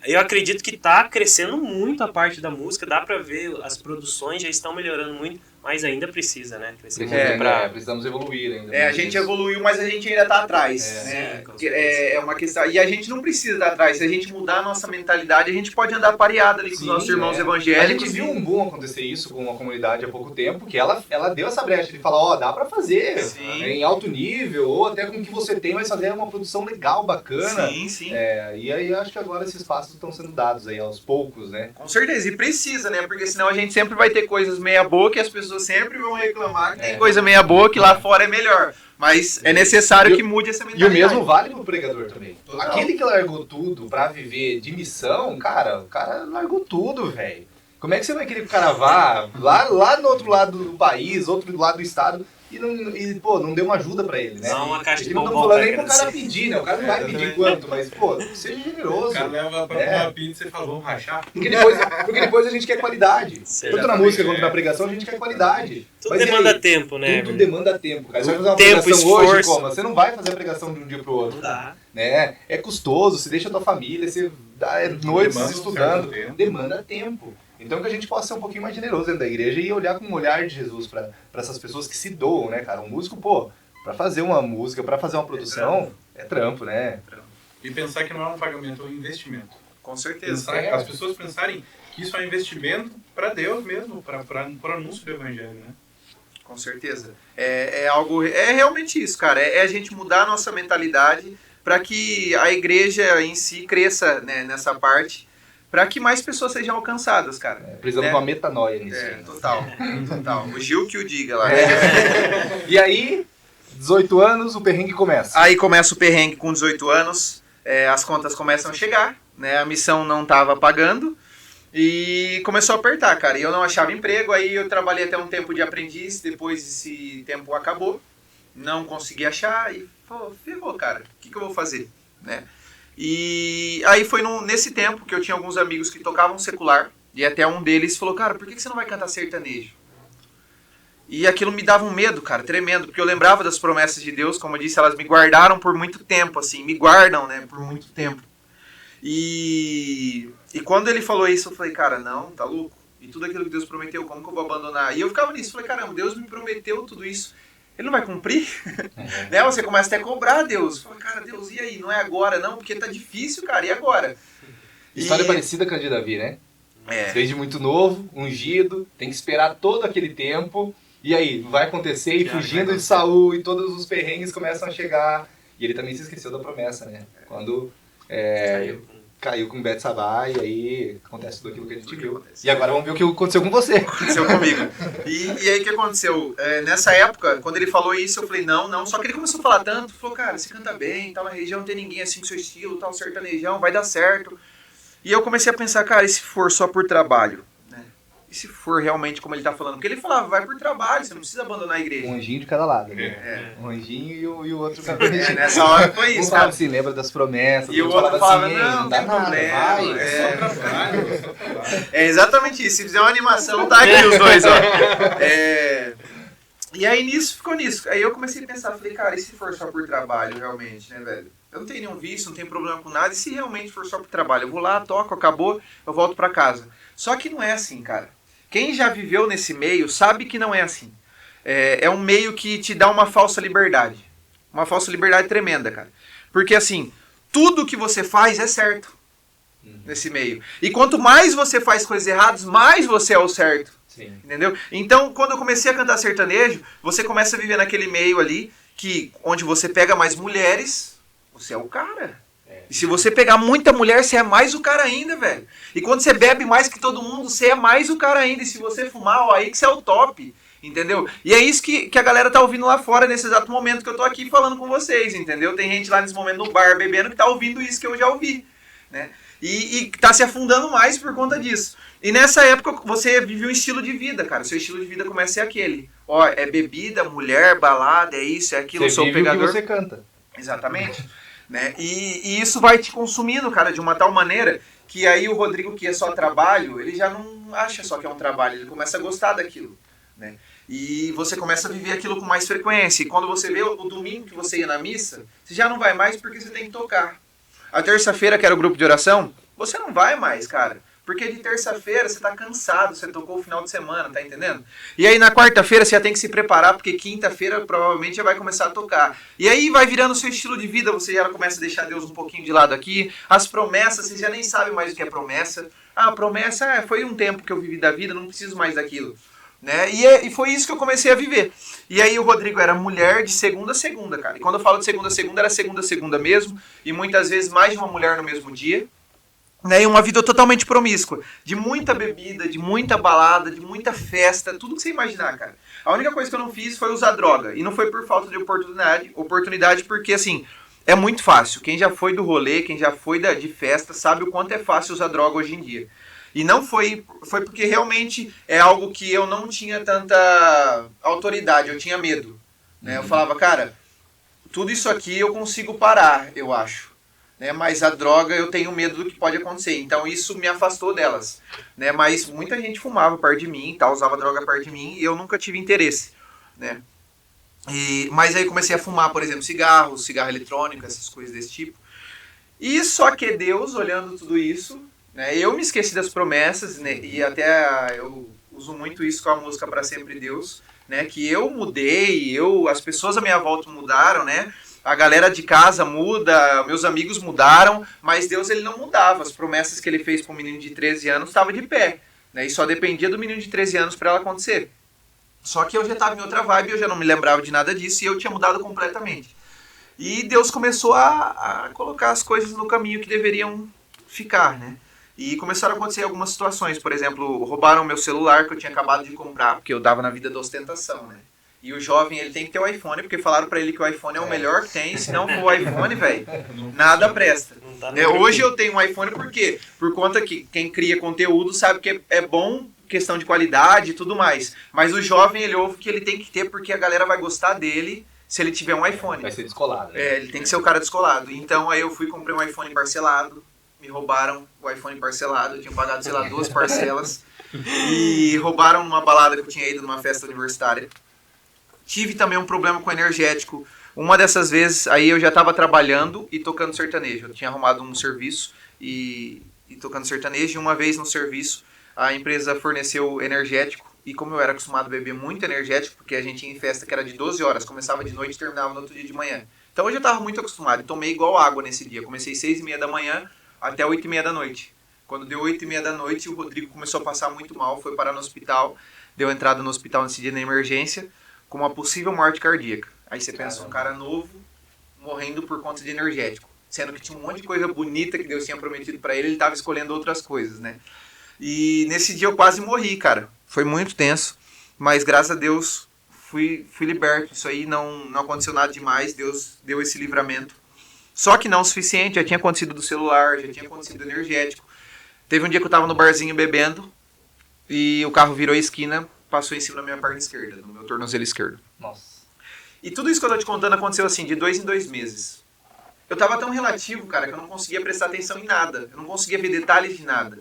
eu acredito que está crescendo muito a parte da música, dá para ver, as produções já estão melhorando muito, mas ainda precisa, né? Precisamos evoluir ainda. A gente evoluiu, mas a gente ainda está atrás. Né? É uma questão. E a gente não precisa estar atrás. Se a gente mudar a nossa mentalidade, a gente pode andar pareado ali com os nossos irmãos evangélicos. A gente viu um boom acontecer isso com uma comunidade há pouco tempo, que ela deu essa brecha de falar, dá para fazer em alto nível, ou até com o que você tem, mas fazer uma produção legal, bacana. Sim. E aí acho que agora esses passos estão sendo dados aí aos poucos, né? Com certeza, e precisa, né? Porque senão a gente sempre vai ter coisas meia boca e as pessoas sempre vão reclamar que tem coisa meia boca e lá fora é melhor. Mas é necessário que mude essa mentalidade. E o mesmo vale pro pregador também. Total. Aquele que largou tudo pra viver de missão, cara, o cara largou tudo, velho. Como é que você vai querer que o cara vá lá no outro lado do país, outro lado do estado, e não deu uma ajuda pra ele, né? Não, uma caixa de bombom. Não estamos falando nem pro cara pedir, né? O cara não vai pedir quanto, mas, seja generoso. O cara leva pra uma pizza e fala, vamos rachar. Porque depois a gente quer qualidade. Tanto na música quanto na pregação, a gente quer qualidade. Tudo demanda tempo, né? Tudo demanda tempo, cara. Você vai fazer uma pregação hoje, como? Você não vai fazer a pregação de um dia pro outro. Não dá. Né? É custoso, você deixa a tua família, você dá noites estudando. Demanda tempo. Então que a gente possa ser um pouquinho mais generoso dentro da igreja e olhar com o olhar de Jesus para essas pessoas que se doam, né, cara? Um músico, para fazer uma música, para fazer uma produção, é trampo, né? E pensar que não é um pagamento, é um investimento. Com certeza. As pessoas pensarem que isso é um investimento para Deus mesmo, para o anúncio do evangelho, né? Com certeza. É algo, é realmente isso, cara. É a gente mudar a nossa mentalidade para que a igreja em si cresça, né, nessa parte, para que mais pessoas sejam alcançadas, cara. Precisamos de uma metanoia nisso. Total. O Gil que o diga lá. E aí, 18 anos, o perrengue começa. Aí começa o perrengue com 18 anos, as contas começam a chegar, né? A missão não estava pagando e começou a apertar, cara. E eu não achava emprego, aí eu trabalhei até um tempo de aprendiz, depois esse tempo acabou, não consegui achar e ferrou, cara. O que eu vou fazer, né? E aí foi nesse tempo que eu tinha alguns amigos que tocavam secular e até um deles falou, cara, por que você não vai cantar sertanejo? E aquilo me dava um medo, cara, tremendo, porque eu lembrava das promessas de Deus, como eu disse, elas me guardaram por muito tempo, assim, me guardam, né, por muito tempo. E quando ele falou isso, eu falei, cara, não, tá louco? E tudo aquilo que Deus prometeu, como que eu vou abandonar? E eu ficava nisso, falei, caramba, Deus me prometeu tudo isso, Ele não vai cumprir? Né? Você começa até a cobrar Deus. Fala, cara, Deus, e aí? Não é agora, não? Porque tá difícil, cara, e agora? História parecida com a de Davi, né? É. Desde muito novo, ungido, tem que esperar todo aquele tempo. E aí, vai acontecer e fugindo de Saul e todos os perrengues começam a chegar. E ele também se esqueceu da promessa, né? Quando caiu com Betsabá e aí acontece tudo aquilo que a gente viu. E agora vamos ver o que aconteceu com você. Aconteceu comigo. E aí o que aconteceu? Nessa época, quando ele falou isso, eu falei, não. Só que ele começou a falar tanto, falou, cara, você canta bem, tal, na região não tem ninguém assim com seu estilo, tal, sertanejão, vai dar certo. E eu comecei a pensar, cara, e se for só por trabalho? Né? E se for realmente como ele tá falando? Porque ele falava, vai por trabalho, você não precisa abandonar a igreja. Um anjinho de cada lado, né? Um anjinho e o outro. Nessa hora foi isso, um falava cara. assim, lembra das promessas. E o outro falava, assim, não dá tem nada, problema. vai. É só trabalho. É exatamente isso. Se fizer uma animação, tá aqui os dois, ó. E aí nisso, ficou nisso. Aí eu comecei a pensar, falei, cara, e se for só por trabalho, realmente, né, velho? Eu não tenho nenhum vício, não tenho problema com nada. E se realmente for só por trabalho? Eu vou lá, toco, acabou, eu volto pra casa. Só que não é assim, cara. Quem já viveu nesse meio sabe que não é assim. É um meio que te dá uma falsa liberdade. Uma falsa liberdade tremenda, cara. Porque assim, tudo que você faz é certo nesse meio. E quanto mais você faz coisas erradas, mais você é o certo. Sim. Entendeu? Então, quando eu comecei a cantar sertanejo, você começa a viver naquele meio ali, onde você pega mais mulheres, você é o cara. E se você pegar muita mulher, você é mais o cara ainda, velho. E quando você bebe mais que todo mundo, você é mais o cara ainda. E se você fumar, ó, aí que você é o top. Entendeu? E é isso que a galera tá ouvindo lá fora nesse exato momento que eu tô aqui falando com vocês, entendeu? Tem gente lá nesse momento no bar bebendo que tá ouvindo isso que eu já ouvi, né? E tá se afundando mais por conta disso. E nessa época você vive um estilo de vida, cara. O seu estilo de vida começa a ser aquele. Ó, é bebida, mulher, balada, é isso, é aquilo, Você sou o vive o que pegador. você canta. Exatamente. Né? E isso vai te consumindo, cara, de uma tal maneira que aí o Rodrigo, que é só trabalho, ele já não acha só que é um trabalho, ele começa a gostar daquilo, né? E você começa a viver aquilo com mais frequência. E quando você vê o domingo que você ia na missa, você já não vai mais porque você tem que tocar. A terça-feira, que era o grupo de oração, você não vai mais, cara. Porque de terça-feira você tá cansado, você tocou o final de semana, tá entendendo? E aí na quarta-feira você já tem que se preparar, porque quinta-feira provavelmente já vai começar a tocar. E aí vai virando o seu estilo de vida, você já começa a deixar Deus um pouquinho de lado aqui. As promessas, você já nem sabe mais o que é promessa. Ah, promessa, foi um tempo que eu vivi da vida, não preciso mais daquilo. Né? E foi isso que eu comecei a viver. E aí o Rodrigo era mulher de segunda a segunda, cara. E quando eu falo de segunda a segunda, era segunda a segunda mesmo. E muitas vezes mais de uma mulher no mesmo dia. Né, e uma vida totalmente promíscua, de muita bebida, de muita balada, de muita festa, tudo que você imaginar, cara. A única coisa que eu não fiz foi usar droga, e não foi por falta de oportunidade porque, assim, é muito fácil. Quem já foi do rolê, quem já foi de festa, sabe o quanto é fácil usar droga hoje em dia. E não foi porque realmente é algo que eu não tinha tanta autoridade, eu tinha medo. Né? Eu falava, cara, tudo isso aqui eu consigo parar, eu acho. Né, mas a droga eu tenho medo do que pode acontecer, então isso me afastou delas, né, mas muita gente fumava perto de mim, tá, usava droga perto de mim e eu nunca tive interesse, né, mas aí comecei a fumar, por exemplo, cigarro eletrônico, essas coisas desse tipo, e só que Deus, olhando tudo isso, né, eu me esqueci das promessas, né, e até eu uso muito isso com a música Pra Sempre Deus, né, que eu mudei, as pessoas à minha volta mudaram, né. A galera de casa muda, meus amigos mudaram, mas Deus ele não mudava. As promessas que ele fez para um menino de 13 anos estavam de pé. Né? E só dependia do menino de 13 anos para ela acontecer. Só que eu já estava em outra vibe, eu já não me lembrava de nada disso e eu tinha mudado completamente. E Deus começou a colocar as coisas no caminho que deveriam ficar, né? E começaram a acontecer algumas situações. Por exemplo, roubaram meu celular que eu tinha acabado de comprar, porque eu dava na vida da ostentação, né? E o jovem, ele tem que ter o iPhone, porque falaram pra ele que o iPhone é o melhor que tem. Se não for o iPhone, velho, nada presta. Hoje eu tenho um iPhone por quê? Por conta que quem cria conteúdo sabe que é bom, questão de qualidade e tudo mais. Mas o jovem, ele ouve que ele tem que ter porque a galera vai gostar dele se ele tiver um iPhone. Vai ser descolado. Né? Ele tem que ser o cara descolado. Então aí eu fui e comprei um iPhone parcelado. Me roubaram o iPhone parcelado. Eu tinha pagado, sei lá, 2 parcelas. E roubaram numa balada que eu tinha ido numa festa universitária. Tive também um problema com energético. Uma dessas vezes, aí eu já estava trabalhando e tocando sertanejo. Eu tinha arrumado um serviço e tocando sertanejo. E uma vez no serviço, a empresa forneceu energético. E como eu era acostumado a beber muito energético, porque a gente ia em festa que era de 12 horas, começava de noite e terminava no outro dia de manhã. Então eu já estava muito acostumado e tomei igual água nesse dia. Comecei 6h30 da manhã até 8h30 da noite. Quando deu 8h30 da noite, o Rodrigo começou a passar muito mal, foi parar no hospital. Deu entrada no hospital nesse dia na emergência, com uma possível morte cardíaca. Aí você pensa, um cara novo morrendo por conta de energético. Sendo que tinha um monte de coisa bonita que Deus tinha prometido pra ele, ele tava escolhendo outras coisas, né? E nesse dia eu quase morri, cara. Foi muito tenso, mas graças a Deus fui liberto. Isso aí não aconteceu nada demais, Deus deu esse livramento. Só que não o suficiente, já tinha acontecido do celular, já tinha acontecido do energético. Teve um dia que eu tava no barzinho bebendo e o carro virou a esquina, passou em cima da minha perna esquerda, no meu tornozelo esquerdo. Nossa. E tudo isso que eu tô te contando aconteceu assim, de 2 em 2 meses. Eu tava tão relativo, cara, que eu não conseguia prestar atenção em nada. Eu não conseguia ver detalhes de nada,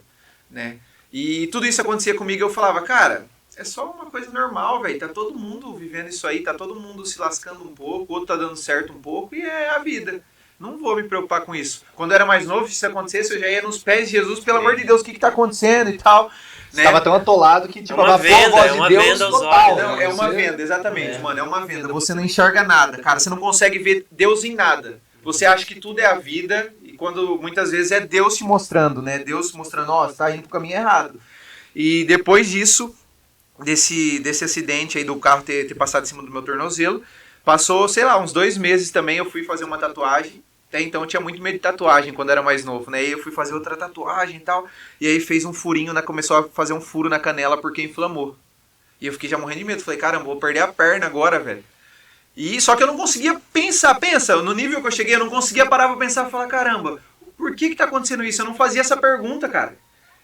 né? E tudo isso acontecia comigo e eu falava, cara, é só uma coisa normal, velho. Tá todo mundo vivendo isso aí, tá todo mundo se lascando um pouco, o outro tá dando certo um pouco e é a vida. Não vou me preocupar com isso. Quando eu era mais novo, se isso acontecesse, eu já ia nos pés de Jesus, pelo amor de Deus, o que tá acontecendo e tal. Você tava tão atolado que, tipo, uma venda, voz uma de Deus venda aos total. olhos. Não, é uma venda, exatamente, mano, é uma venda. Você não enxerga nada, cara, você não consegue ver Deus em nada. Você acha que tudo é a vida, e quando muitas vezes é Deus te mostrando, né? Deus mostrando, ó, você tá indo pro caminho errado. E depois disso, desse acidente aí do carro ter passado em cima do meu tornozelo, passou, sei lá, uns 2 meses também, eu fui fazer uma tatuagem. Até então eu tinha muito medo de tatuagem quando era mais novo, né? E eu fui fazer outra tatuagem e tal. E aí fez um furinho, né? Começou a fazer um furo na canela porque inflamou. E eu fiquei já morrendo de medo. Falei, caramba, vou perder a perna agora, velho. E só que eu não conseguia pensar, no nível que eu cheguei, eu não conseguia parar pra pensar e falar, caramba, por que tá acontecendo isso? Eu não fazia essa pergunta, cara.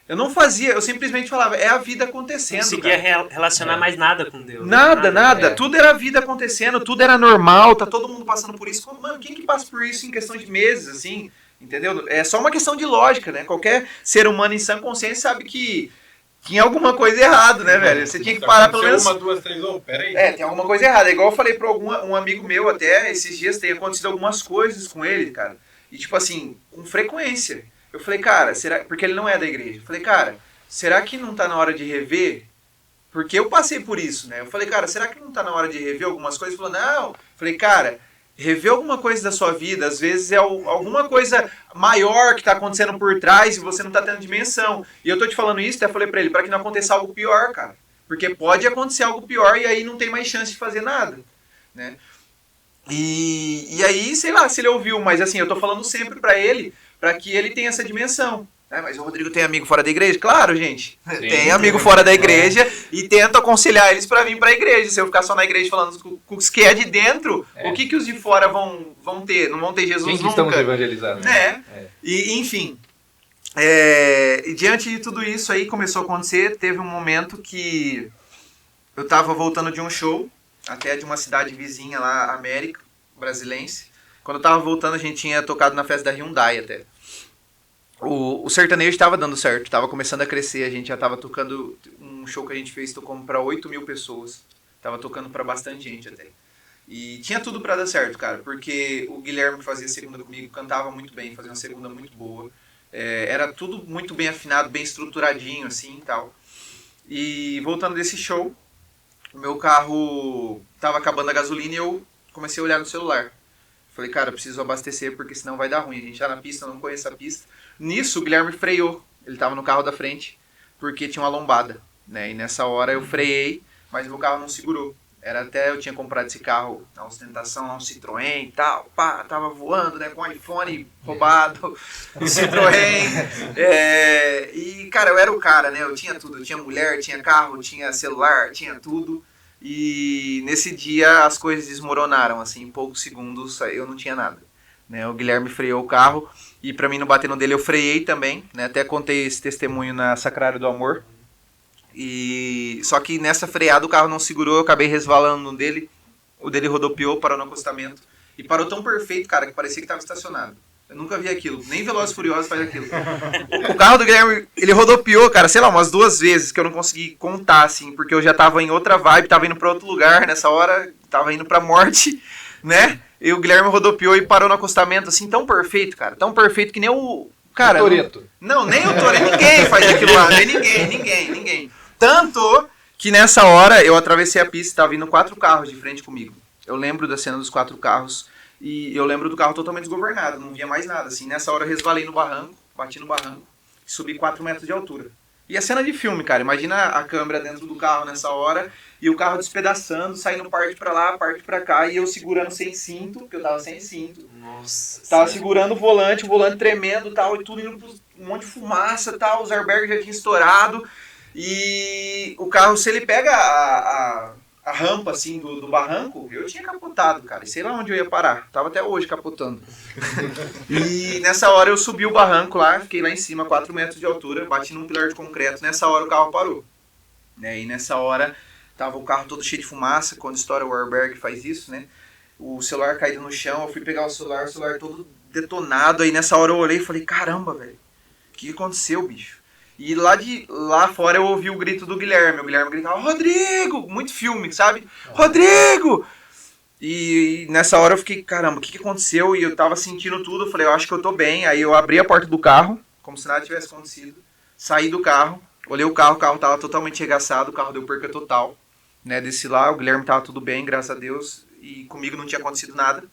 Eu não fazia, eu simplesmente falava, é a vida acontecendo. Não conseguia relacionar mais nada com Deus. Nada. Tudo era a vida acontecendo, tudo era normal, tá todo mundo passando por isso. Mano, quem que passa por isso em questão de meses, assim? Entendeu? É só uma questão de lógica, né? Qualquer ser humano em sã consciência sabe que tinha alguma coisa errada, né, velho? Você tinha que parar pelo menos... Uma, duas, três, peraí. Tem alguma coisa errada. É igual eu falei pra um amigo meu até, esses dias tem acontecido algumas coisas com ele, cara. E tipo assim, com frequência. Eu falei, cara, será... Porque ele não é da igreja. Eu falei, cara, será que não tá na hora de rever? Porque eu passei por isso, né? Eu falei, cara, será que não tá na hora de rever algumas coisas? Ele falou, não. Eu falei, cara, rever alguma coisa da sua vida, às vezes é alguma coisa maior que tá acontecendo por trás e você não tá tendo dimensão. E eu tô te falando isso, até falei pra ele, pra que não aconteça algo pior, cara. Porque pode acontecer algo pior e aí não tem mais chance de fazer nada, né? E aí, sei lá, se ele ouviu, mas assim, eu tô falando sempre pra ele, pra que ele tenha essa dimensão. Mas o Rodrigo tem amigo fora da igreja? Claro, gente. Sim, tem amigo fora da igreja e tento aconselhar eles pra vir pra igreja. Se eu ficar só na igreja falando com os que é de dentro, o que os de fora vão ter? Não vão ter Jesus quem que nunca. Estamos evangelizando. Né? E, enfim, e diante de tudo isso aí começou a acontecer, teve um momento que eu tava voltando de um show, até de uma cidade vizinha lá, América, brasilense. Quando eu tava voltando, a gente tinha tocado na festa da Hyundai até. O sertanejo estava dando certo, estava começando a crescer, a gente já estava tocando, um show que a gente fez, tocamos para 8.000 pessoas, estava tocando para bastante gente até. E tinha tudo para dar certo, cara, porque o Guilherme fazia segunda comigo, cantava muito bem, fazia uma segunda muito boa, era tudo muito bem afinado, bem estruturadinho assim e tal. E voltando desse show, o meu carro estava acabando a gasolina e eu comecei a olhar no celular. Falei, cara, eu preciso abastecer porque senão vai dar ruim. A gente tá na pista, eu não conheço a pista. Nisso, o Guilherme freou. Ele tava no carro da frente porque tinha uma lombada, né? E nessa hora eu freiei, mas meu carro não segurou. Eu tinha comprado esse carro na ostentação, um Citroën e tal, pá, tava voando, né, com o iPhone roubado, o Citroën, e, cara, eu era o cara, né, eu tinha tudo, eu tinha mulher, tinha carro, tinha celular, tinha tudo, e nesse dia as coisas desmoronaram, assim, em poucos segundos eu não tinha nada, né, o Guilherme freou o carro, e pra mim não bater no dele eu freiei também, né, até contei esse testemunho na Sacrário do Amor. Só que nessa freada o carro não segurou, eu acabei resvalando no dele, o dele rodopiou, parou no acostamento e parou tão perfeito, cara, que parecia que estava estacionado. Eu nunca vi aquilo, nem Velozes e Furiosos faz aquilo. O carro do Guilherme, ele rodopiou, cara, sei lá, umas 2 vezes que eu não consegui contar, assim, porque eu já tava em outra vibe, tava indo pra outro lugar nessa hora, tava indo pra morte, né? E o Guilherme rodopiou e parou no acostamento, assim, tão perfeito, cara, tão perfeito que nem o... Cara, o Toretto. Não, nem o Toretto, ninguém faz aquilo lá, nem ninguém. Tanto que nessa hora eu atravessei a pista e tava vindo 4 carros de frente comigo. Eu lembro da cena dos 4 carros e eu lembro do carro totalmente desgovernado, não via mais nada. Assim, nessa hora eu resvalei no barranco, bati no barranco e subi 4 metros de altura. E a cena de filme, cara, imagina a câmera dentro do carro nessa hora e o carro despedaçando, saindo parte pra lá, parte pra cá e eu segurando sem cinto, porque eu tava sem cinto. Nossa. Tava segurando o volante tremendo e tal, e tudo indo pro um monte de fumaça e tal, os airbags já tinham estourado. E o carro, se ele pega a rampa assim do barranco, eu tinha capotado, cara. E sei lá onde eu ia parar. Tava até hoje capotando. E nessa hora eu subi o barranco lá, fiquei lá em cima, 4 metros de altura, bati num pilar de concreto. Nessa hora o carro parou. E nessa hora tava o carro todo cheio de fumaça. Quando estoura o airbag faz isso, né? O celular caído no chão, eu fui pegar o celular todo detonado. Aí nessa hora eu olhei e falei, caramba, velho, o que aconteceu, bicho? E lá fora eu ouvi o grito do Guilherme. O Guilherme gritava, Rodrigo! Muito filme, sabe? Rodrigo! E nessa hora eu fiquei, caramba, o que aconteceu? E eu tava sentindo tudo, eu falei, eu acho que eu tô bem. Aí eu abri a porta do carro, como se nada tivesse acontecido. Saí do carro, olhei o carro tava totalmente regaçado, o carro deu perca total. Né? Desci lá, o Guilherme tava tudo bem, graças a Deus. E comigo não tinha acontecido nada.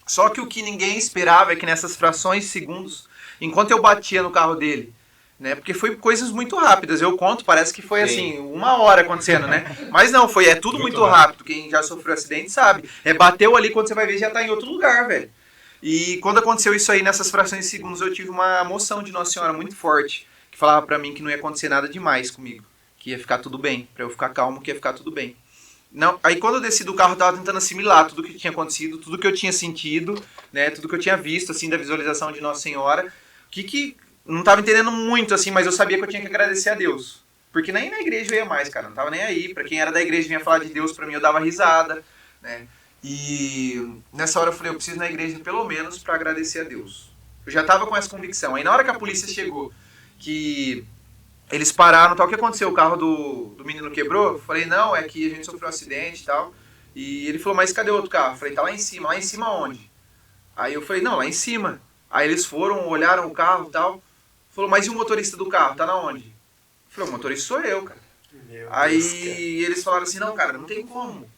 Só que o que ninguém esperava é que nessas frações de segundos, enquanto eu batia no carro dele, né? Porque foi coisas muito rápidas, eu conto, parece que foi assim, 1 hora acontecendo, né? Mas não, é tudo muito rápido, quem já sofreu acidente sabe. Bateu ali, quando você vai ver, já tá em outro lugar, velho. E quando aconteceu isso aí, nessas frações de segundos, eu tive uma emoção de Nossa Senhora muito forte, que falava pra mim que não ia acontecer nada demais comigo, que ia ficar tudo bem, pra eu ficar calmo, que ia ficar tudo bem. Não, aí quando eu desci do carro, eu tava tentando assimilar tudo que tinha acontecido, tudo que eu tinha sentido, né? Tudo que eu tinha visto, assim, da visualização de Nossa Senhora, não tava entendendo muito, assim, mas eu sabia que eu tinha que agradecer a Deus. Porque nem na igreja eu ia mais, cara. Não tava nem aí. Pra quem era da igreja e vinha falar de Deus, pra mim eu dava risada, né? E nessa hora eu falei, eu preciso ir na igreja pelo menos pra agradecer a Deus. Eu já tava com essa convicção. Aí na hora que a polícia chegou, que eles pararam, tal, o que aconteceu? O carro do menino quebrou? Eu falei, não, é que a gente sofreu um acidente e tal. E ele falou, mas cadê o outro carro? Eu falei, tá lá em cima. Lá em cima onde? Aí eu falei, não, lá em cima. Aí eles foram, olharam o carro e tal. Falou, mas e o motorista do carro? Tá na onde? Eu falei, o motorista sou eu, cara. Aí eles falaram assim, não, cara, não tem como.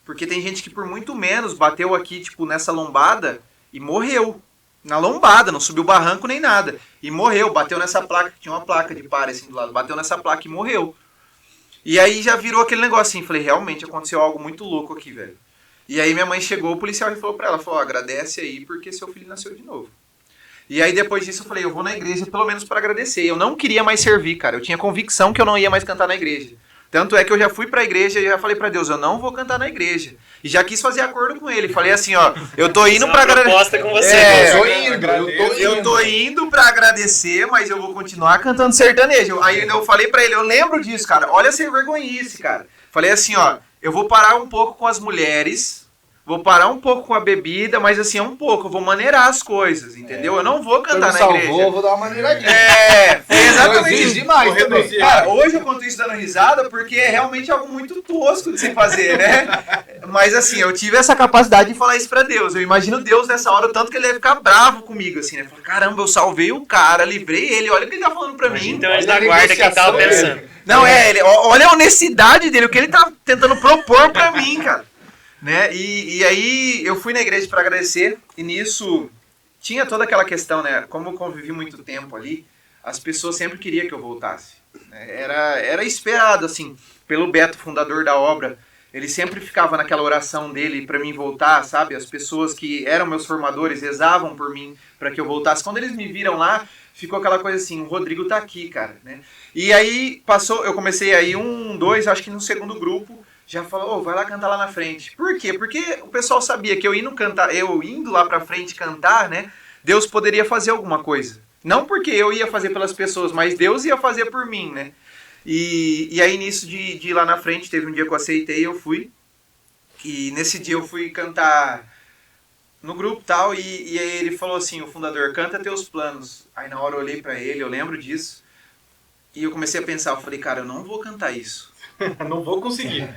Porque tem gente que por muito menos bateu aqui, tipo, nessa lombada e morreu. Na lombada, não subiu barranco nem nada. E morreu, bateu nessa placa, que tinha uma placa de pare assim do lado. Bateu nessa placa e morreu. E aí já virou aquele negócio assim, falei, realmente aconteceu algo muito louco aqui, velho. E aí minha mãe chegou, o policial falou pra ela, falou, agradece aí porque seu filho nasceu de novo. E aí depois disso eu falei, eu vou na igreja pelo menos para agradecer. Eu não queria mais servir, cara. Eu tinha convicção que eu não ia mais cantar na igreja. Tanto é que eu já fui pra igreja e já falei pra Deus, eu não vou cantar na igreja. E já quis fazer acordo com ele. Falei assim, ó, eu tô indo pra agradecer. Com você, eu tô indo pra agradecer, mas eu vou continuar cantando sertanejo. Aí eu falei pra ele, eu lembro disso, cara. Olha essa vergonhice, cara. Falei assim, ó, eu vou parar um pouco com as mulheres, vou parar um pouco com a bebida, mas assim, um pouco, eu vou maneirar as coisas, entendeu? Eu não vou cantar na igreja. Eu vou dar uma maneiradinha. Foi exatamente isso. Demais também. Cara, hoje eu conto isso dando risada porque é realmente algo muito tosco de se fazer, né? Mas assim, eu tive essa capacidade de falar isso pra Deus. Eu imagino Deus nessa hora, o tanto que ele ia ficar bravo comigo, assim, né? Falar, caramba, eu salvei o cara, livrei ele, olha o que ele tá falando pra mim. Então antes da guarda, quem tava pensando. Não, olha a honestidade dele, o que ele tá tentando propor pra mim, cara. Né? E aí eu fui na igreja para agradecer e nisso tinha toda aquela questão, né? Como eu convivi muito tempo ali, as pessoas sempre queriam que eu voltasse, né? Era esperado, assim. pelo Beto, fundador da obra, ele sempre ficava naquela oração dele para mim voltar, sabe? As pessoas que eram meus formadores rezavam por mim para que eu voltasse. Quando eles me viram lá, ficou aquela coisa assim, o Rodrigo tá aqui, cara, né? E aí eu comecei aí 1, 2, acho que no segundo grupo, já falou, vai lá cantar lá na frente. Por quê? Porque o pessoal sabia que eu indo lá pra frente cantar, né? Deus poderia fazer alguma coisa. Não porque eu ia fazer pelas pessoas, mas Deus ia fazer por mim, né? E aí nisso de ir lá na frente, teve um dia que eu aceitei, eu fui. E nesse dia eu fui cantar no grupo e tal, e aí ele falou assim, o fundador, canta teus planos. Aí na hora eu olhei pra ele, eu lembro disso, e eu comecei a pensar, eu falei, cara, eu não vou cantar isso. Não vou conseguir.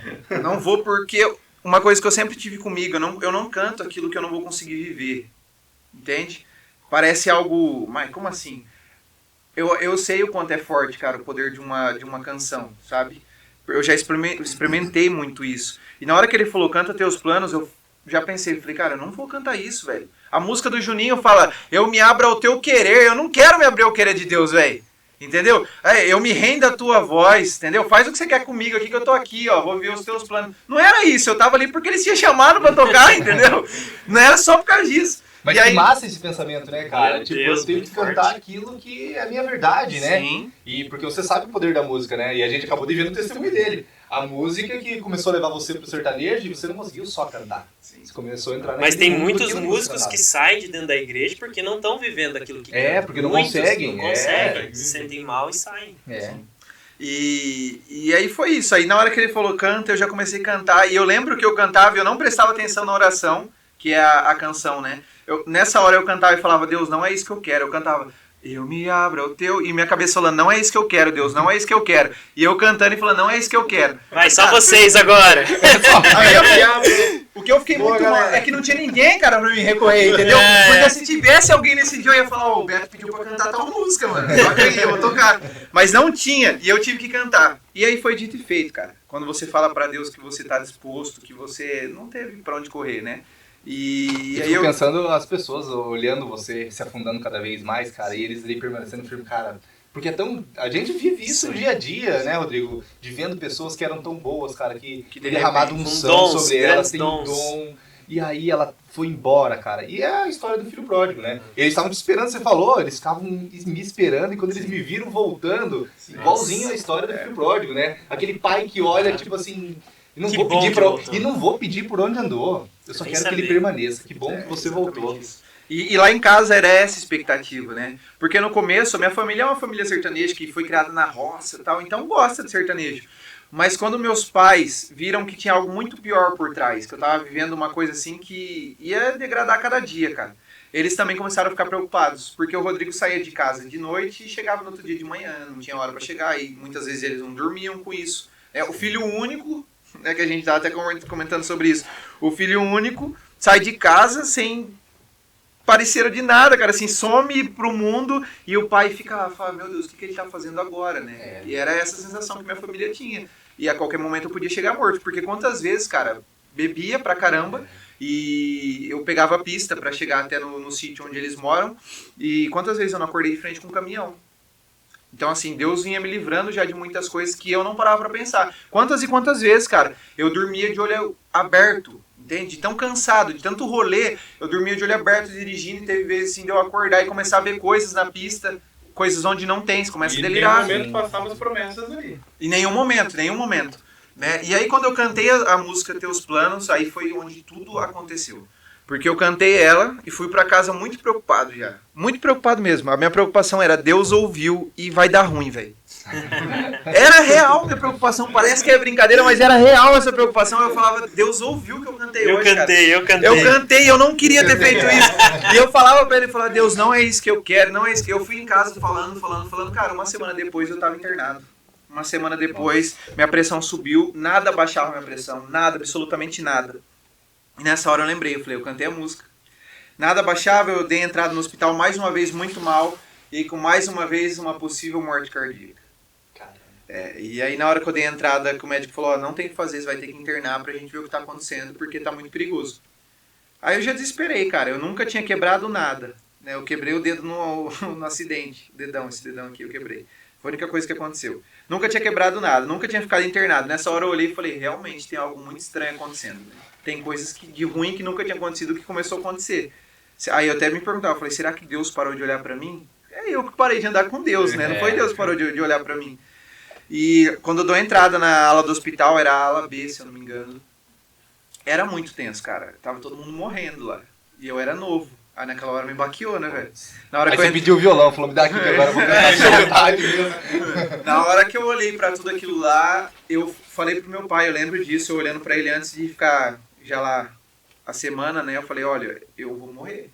Não vou porque uma coisa que eu sempre tive comigo, eu não canto aquilo que eu não vou conseguir viver. Entende? Parece algo... Mas como assim? Eu sei o quanto é forte, cara, o poder de uma canção, sabe? Eu já experimentei muito isso. E na hora que ele falou, canta teus planos, eu já pensei, falei, cara, eu não vou cantar isso, velho. A música do Juninho fala, eu me abro ao teu querer, eu não quero me abrir ao querer de Deus, velho. Entendeu? Eu me rendo à tua voz, entendeu? Faz o que você quer comigo aqui, que eu tô aqui, ó, vou ver os teus planos. Não era isso, eu tava ali porque eles tinham chamado pra tocar, entendeu? Não era só por causa disso. Mas e que aí... massa esse pensamento, né, cara? Meu Tipo, Deus, eu tenho que muito cantar forte. aquilo que é a minha verdade, né? Sim. E porque você sabe o poder da música, né? E a gente acabou de ver no testemunho dele. A música que começou a levar você pro sertanejo e você não conseguiu só cantar. Você começou a entrar Mas naquele tem mundo muitos daquilo que músicos você que cantava. saem de dentro da igreja porque não estão vivendo aquilo que É, cantam. porque não Muitos conseguem, Não é. conseguem, se sentem mal e saem. É. E aí foi isso. Aí na hora que ele falou canta, eu já comecei a cantar. E eu lembro que eu cantava e eu não prestava atenção na oração, que é a canção, né? Nessa hora eu cantava e falava, Deus, não é isso que eu quero. Eu cantava, eu me abro ao teu... E minha cabeça falando, não é isso que eu quero, Deus, não é isso que eu quero. E eu cantando e falando, não é isso que eu quero. Vai, só vocês agora. Aí o que eu fiquei muito mal é que não tinha ninguém, cara, pra me recorrer, entendeu? Porque se tivesse alguém nesse dia, eu ia falar, o Beto pediu pra cantar tal música, mano. Toca aí, eu vou tocar. Mas não tinha, e eu tive que cantar. E aí foi dito e feito, cara. Quando você fala pra Deus que você tá disposto, que você não teve pra onde correr, né? E Eu aí fico pensando as pessoas olhando você, se afundando cada vez mais, cara, e eles ali permanecendo firme, cara. Porque é tão. A gente vive isso no dia a dia, né, Rodrigo? De vendo pessoas que eram tão boas, cara, que derramado um sangue dons, sobre elas, grandes tem dons. dom. E aí ela foi embora, cara. E é a história do filho pródigo, né? Eles estavam te esperando, você falou, eles ficavam me esperando, e quando eles me viram voltando, igualzinho a história do filho pródigo, né? Aquele pai que olha, tipo assim. E não, Que vou bom pedir que pra, voltou. e não vou pedir por onde andou. Eu só Sem quero que ele saber. permaneça. Que bom que você voltou. E lá em casa era essa expectativa, né? Porque no começo, a minha família é uma família sertaneja que foi criada na roça e tal, então gosta de sertanejo. Mas quando meus pais viram que tinha algo muito pior por trás, que eu tava vivendo uma coisa assim que ia degradar cada dia, cara, eles também começaram a ficar preocupados, porque o Rodrigo saía de casa de noite e chegava no outro dia de manhã, não tinha hora pra chegar, e muitas vezes eles não dormiam com isso. O filho único, né, que a gente tava até comentando sobre isso, o filho único sai de casa sem pareceram de nada, cara, assim, some pro mundo e o pai fica, fala, meu Deus, o que ele tá fazendo agora, né? E era essa sensação que minha família tinha. E a qualquer momento eu podia chegar morto, porque quantas vezes, cara, bebia pra caramba e eu pegava a pista pra chegar até no sítio onde eles moram e quantas vezes eu não acordei de frente com um caminhão. Então, assim, Deus vinha me livrando já de muitas coisas que eu não parava pra pensar. Quantas e quantas vezes, cara, eu dormia de olho aberto, entende? De tão cansado, de tanto rolê, eu dormia de olho aberto dirigindo e teve vezes assim de eu acordar e começar a ver coisas na pista, coisas onde não tem, você começa a delirar. E em nenhum momento passava as promessas ali. Em nenhum momento. Né? E aí quando eu cantei a música Teus Planos, aí foi onde tudo aconteceu. Porque eu cantei ela e fui pra casa muito preocupado já. Muito preocupado mesmo. A minha preocupação era, Deus ouviu e vai dar ruim, velho. Era real minha preocupação. Parece que é brincadeira, mas era real essa preocupação. Eu falava, Deus ouviu o que eu cantei hoje, cara. Eu cantei. Eu cantei, eu não queria ter feito isso. E eu falava pra ele, Deus, não é isso que eu quero, não é isso que eu fui em casa falando. Cara, uma semana depois eu tava internado. Uma semana depois, minha pressão subiu, nada baixava minha pressão, nada, absolutamente nada. E nessa hora eu lembrei, eu falei, eu cantei a música. Nada baixava, eu dei entrada no hospital mais uma vez muito mal e com mais uma vez uma possível morte cardíaca. E aí na hora que eu dei entrada, que o médico falou, não tem o que fazer, você vai ter que internar pra gente ver o que tá acontecendo, porque tá muito perigoso. Aí eu já desesperei, cara, eu nunca tinha quebrado nada. Né? Eu quebrei o dedo no acidente, esse dedão aqui eu quebrei. Foi a única coisa que aconteceu. Nunca tinha quebrado nada, nunca tinha ficado internado. Nessa hora eu olhei e falei, realmente tem algo muito estranho acontecendo. Tem coisas de ruim que nunca tinha acontecido que começou a acontecer. Aí eu até me perguntava, eu falei, será que Deus parou de olhar pra mim? É eu que parei de andar com Deus, né? Não foi Deus que parou de olhar pra mim. E quando eu dou a entrada na ala do hospital, era a ala B, se eu não me engano. Era muito tenso, cara. Tava todo mundo morrendo lá. E eu era novo. Aí naquela hora me baqueou, né, velho? Na hora Aí que você eu pediu o violão, falou, me dá aqui que agora eu vou cantar de verdade mesmo. Na hora que eu olhei pra tudo aquilo lá, eu falei pro meu pai, eu lembro disso, eu olhando pra ele antes de ficar já lá a semana, né? Eu falei, olha, eu vou morrer.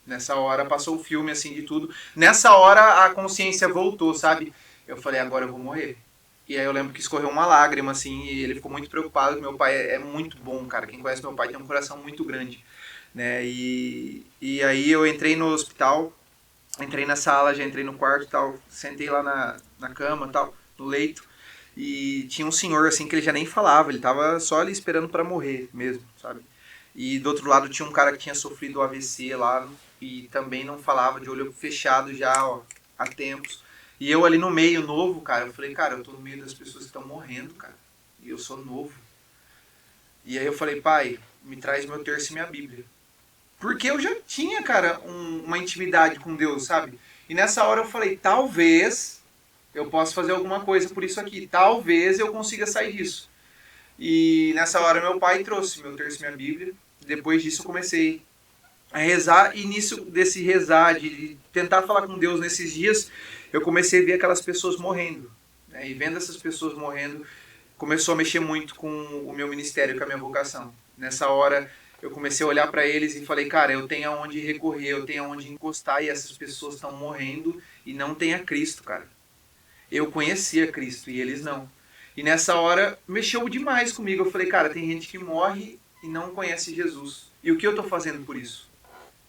Nessa hora passou o filme, assim, de tudo. Nessa hora a consciência voltou, sabe? Eu falei, agora eu vou morrer. E aí eu lembro que escorreu uma lágrima, assim, e ele ficou muito preocupado, que meu pai é muito bom, cara. Quem conhece meu pai tem um coração muito grande, né? E aí eu entrei no hospital, entrei na sala, já entrei no quarto e tal, sentei lá na cama e tal, no leito, e tinha um senhor, assim, que ele já nem falava, ele tava só ali esperando pra morrer mesmo, sabe? E do outro lado tinha um cara que tinha sofrido AVC lá, e também não falava, de olho fechado já, ó, há tempos. E eu ali no meio, novo, cara, eu falei, cara, eu tô no meio das pessoas que estão morrendo, cara, e eu sou novo. E aí eu falei, pai, me traz meu terço e minha Bíblia. Porque eu já tinha, cara, uma intimidade com Deus, sabe? E nessa hora eu falei, talvez eu possa fazer alguma coisa por isso aqui. Talvez eu consiga sair disso. E nessa hora meu pai trouxe meu terço e minha Bíblia. Depois disso eu comecei a rezar. E nisso desse rezar, de tentar falar com Deus nesses dias, eu comecei a ver aquelas pessoas morrendo. Né? E vendo essas pessoas morrendo, começou a mexer muito com o meu ministério, com a minha vocação. Nessa hora eu comecei a olhar para eles e falei, cara, eu tenho aonde recorrer, eu tenho aonde encostar e essas pessoas estão morrendo e não tem a Cristo, cara. Eu conhecia Cristo e eles não. E nessa hora mexeu demais comigo. Eu falei, cara, tem gente que morre e não conhece Jesus. E o que eu tô fazendo por isso?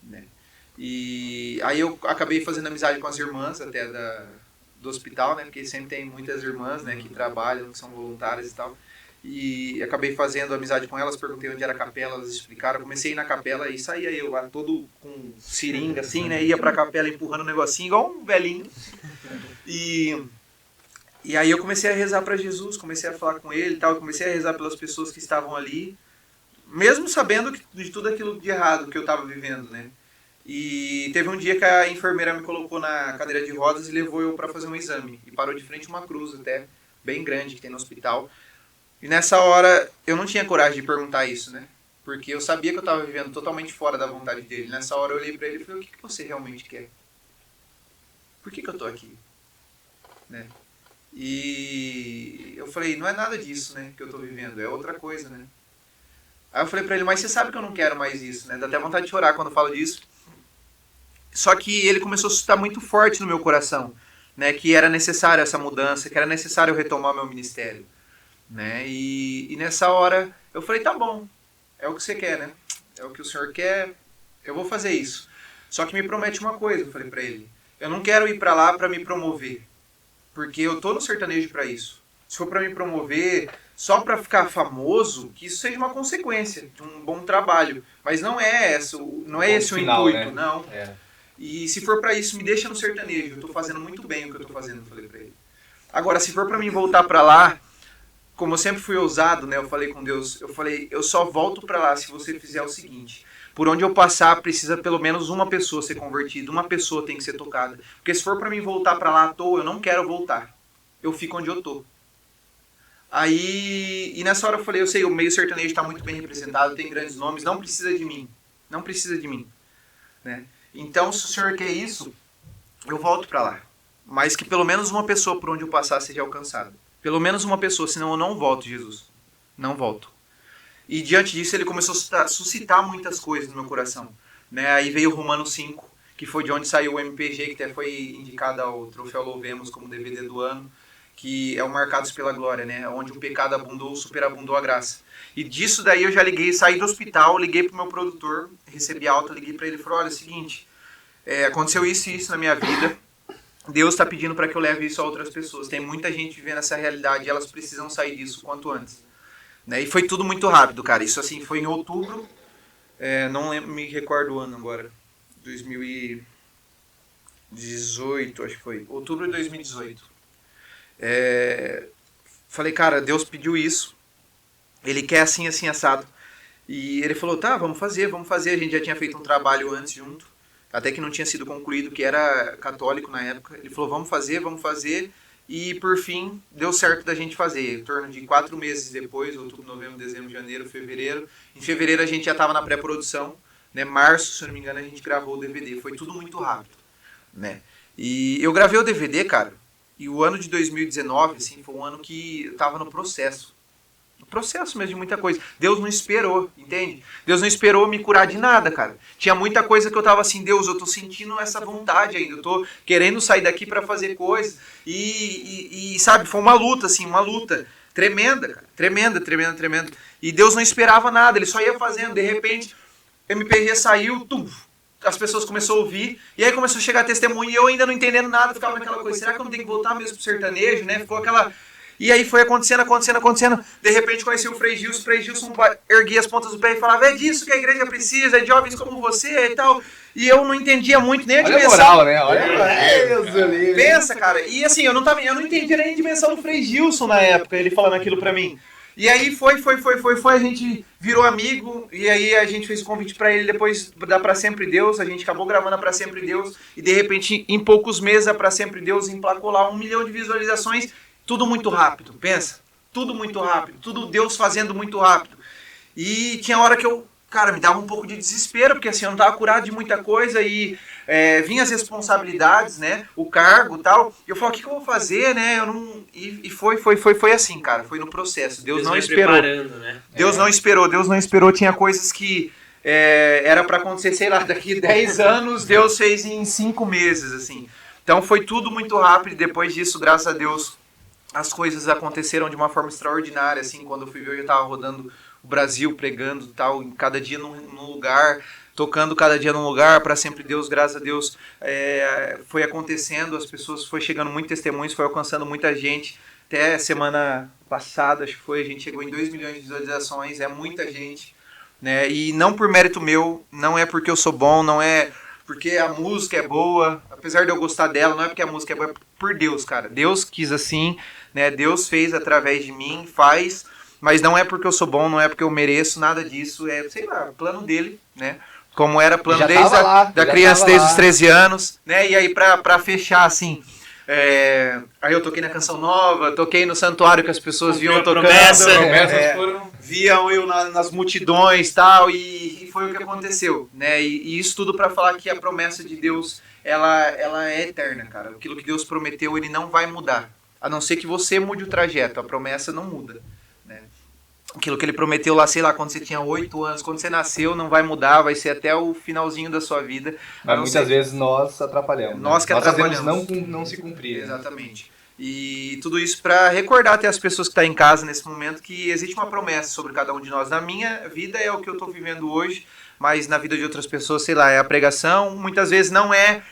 Né? E aí eu acabei fazendo amizade com as irmãs até do hospital, né? Porque sempre tem muitas irmãs, né, que trabalham, que são voluntárias e tal. E acabei fazendo amizade com elas, perguntei onde era a capela, elas explicaram. Comecei a ir na capela e saía eu lá todo com seringa, assim, né? Ia pra capela empurrando um negocinho, igual um velhinho. E aí eu comecei a rezar pra Jesus, comecei a falar com ele e tal. Comecei a rezar pelas pessoas que estavam ali, mesmo sabendo de tudo aquilo de errado que eu tava vivendo, né? E teve um dia que a enfermeira me colocou na cadeira de rodas e levou eu pra fazer um exame. E parou de frente uma cruz até, bem grande, que tem no hospital. E nessa hora, eu não tinha coragem de perguntar isso, né? Porque eu sabia que eu estava vivendo totalmente fora da vontade dele. Nessa hora eu olhei pra ele e falei, o que você realmente quer? Por que eu tô aqui? Né? E eu falei, não é nada disso, né, que eu tô vivendo, é outra coisa, né? Aí eu falei pra ele, mas você sabe que eu não quero mais isso, né? Dá até vontade de chorar quando eu falo disso. Só que ele começou a suscitar muito forte no meu coração, né? Que era necessário essa mudança, que era necessário eu retomar meu ministério. Né? E nessa hora eu falei, tá bom, é o que você quer, né? É o que o senhor quer, eu vou fazer isso. Só que me promete uma coisa, eu falei pra ele. Eu não quero ir pra lá pra me promover, porque eu tô no sertanejo pra isso. Se for pra me promover, só pra ficar famoso, que isso seja uma consequência de um bom trabalho. Mas não é esse o final, intuito, né? não. É. E se for pra isso, me deixa no sertanejo. Eu tô fazendo muito bem o que eu tô fazendo, eu falei pra ele. Agora, se for pra mim voltar pra lá, como eu sempre fui ousado, né, eu falei com Deus, eu falei, eu só volto pra lá se você fizer o seguinte, por onde eu passar precisa pelo menos uma pessoa ser convertida, uma pessoa tem que ser tocada, porque se for pra mim voltar pra lá à toa, eu não quero voltar, eu fico onde eu tô. Aí, e nessa hora eu falei, eu sei, o meio sertanejo está muito bem representado, tem grandes nomes, não precisa de mim, né? Então, se o senhor quer isso, eu volto pra lá, mas que pelo menos uma pessoa por onde eu passar seja alcançada. Pelo menos uma pessoa, senão eu não volto, Jesus. Não volto. E diante disso ele começou a suscitar muitas coisas no meu coração. Né? Aí veio o Romanos 5, que foi de onde saiu o MPG, que até foi indicado ao Troféu Louvemos como DVD do ano, que é o Marcados pela Glória, né? Onde o pecado abundou, superabundou a graça. E disso daí eu já liguei, saí do hospital, liguei pro meu produtor, recebi alta, liguei para ele e falei, olha, é o seguinte, aconteceu isso e isso na minha vida, Deus está pedindo para que eu leve isso a outras pessoas. Tem muita gente vivendo essa realidade e elas precisam sair disso o quanto antes. Né? E foi tudo muito rápido, cara. Isso assim foi em outubro, não lembro, me recordo o ano agora, 2018, acho que foi. Outubro de 2018. Falei, cara, Deus pediu isso. Ele quer assim, assim, assado. E ele falou, tá, vamos fazer. A gente já tinha feito um trabalho antes junto. Até que não tinha sido concluído, que era católico na época. Ele falou, vamos fazer. E, por fim, deu certo da gente fazer. Em torno de 4 meses depois, outubro, novembro, dezembro, janeiro, fevereiro. Em fevereiro a gente já estava na pré-produção. Né? Março, se eu não me engano, a gente gravou o DVD. Foi tudo muito rápido. Né? E eu gravei o DVD, cara. E o ano de 2019, assim, foi um ano que eu tava no processo. No processo mesmo de muita coisa. Deus não esperou, entende? Deus não esperou me curar de nada, cara. Tinha muita coisa que eu tava assim, Deus, eu tô sentindo essa vontade ainda. Eu tô querendo sair daqui pra fazer coisas. E sabe, foi uma luta, assim, uma luta tremenda, cara. Tremenda. E Deus não esperava nada, ele só ia fazendo. De repente, MPG saiu, as pessoas começaram a ouvir, e aí começou a chegar testemunho, e eu ainda não entendendo nada, ficava naquela coisa, será que eu não tenho que voltar mesmo pro sertanejo, né? Ficou aquela... E aí foi acontecendo, de repente conheci o Frei Gilson erguia as pontas do pé e falava, é disso que a igreja precisa, é de jovens como você e tal, e eu não entendia muito nem a dimensão. Olha a moral, né? Olha Pensa, cara, e assim, eu não entendia nem a dimensão do Frei Gilson na época, ele falando aquilo pra mim. E aí foi, a gente virou amigo, e aí a gente fez o convite pra ele depois da Pra Sempre Deus, a gente acabou gravando a Pra Sempre Deus, e de repente, em poucos meses, a Pra Sempre Deus emplacou lá 1 milhão de visualizações, tudo muito rápido, pensa, tudo muito rápido, tudo Deus fazendo muito rápido. E tinha hora que eu, cara, me dava um pouco de desespero, porque assim, eu não tava curado de muita coisa, e vinha as responsabilidades, né, o cargo e tal, e eu falei, o que eu vou fazer, né, eu não... E foi assim, cara, foi no processo, Deus não esperou, né? Deus não esperou, tinha coisas que era pra acontecer, sei lá, daqui 10 anos, Deus fez em 5 meses, assim, então foi tudo muito rápido, e depois disso, graças a Deus, as coisas aconteceram de uma forma extraordinária, assim, quando eu fui ver, eu já tava rodando o Brasil, pregando e tal, cada dia num lugar, tocando cada dia num lugar, Pra Sempre Deus, graças a Deus, foi acontecendo, as pessoas, foi chegando muitos testemunhos, foi alcançando muita gente, até semana passada, acho que foi, a gente chegou em 2 milhões de visualizações, é muita gente, né, e não por mérito meu, não é porque eu sou bom, não é porque a música é boa, apesar de eu gostar dela, não é porque a música é boa, é por Deus, cara, Deus quis assim, né, Deus fez através de mim, faz, mas não é porque eu sou bom, não é porque eu mereço, nada disso, sei lá, plano dele, né, como era plano desde da criança, desde os 13 anos, né, e aí pra fechar, assim, aí eu toquei na Canção Nova, toquei no santuário que as pessoas viam tocando, viam eu nas multidões e tal, e foi o que aconteceu, né, e isso tudo pra falar que a promessa de Deus, ela é eterna, cara, aquilo que Deus prometeu, ele não vai mudar, a não ser que você mude o trajeto, a promessa não muda, né. Aquilo que ele prometeu lá, sei lá, quando você tinha 8 anos, quando você nasceu, não vai mudar, vai ser até o finalzinho da sua vida. Mas muitas vezes nós atrapalhamos. Nós que atrapalhamos. Não se cumprir. Exatamente. Né? E tudo isso para recordar até as pessoas que estão em casa nesse momento que existe uma promessa sobre cada um de nós. Na minha vida é o que eu estou vivendo hoje, mas na vida de outras pessoas, sei lá, é a pregação. Muitas vezes não é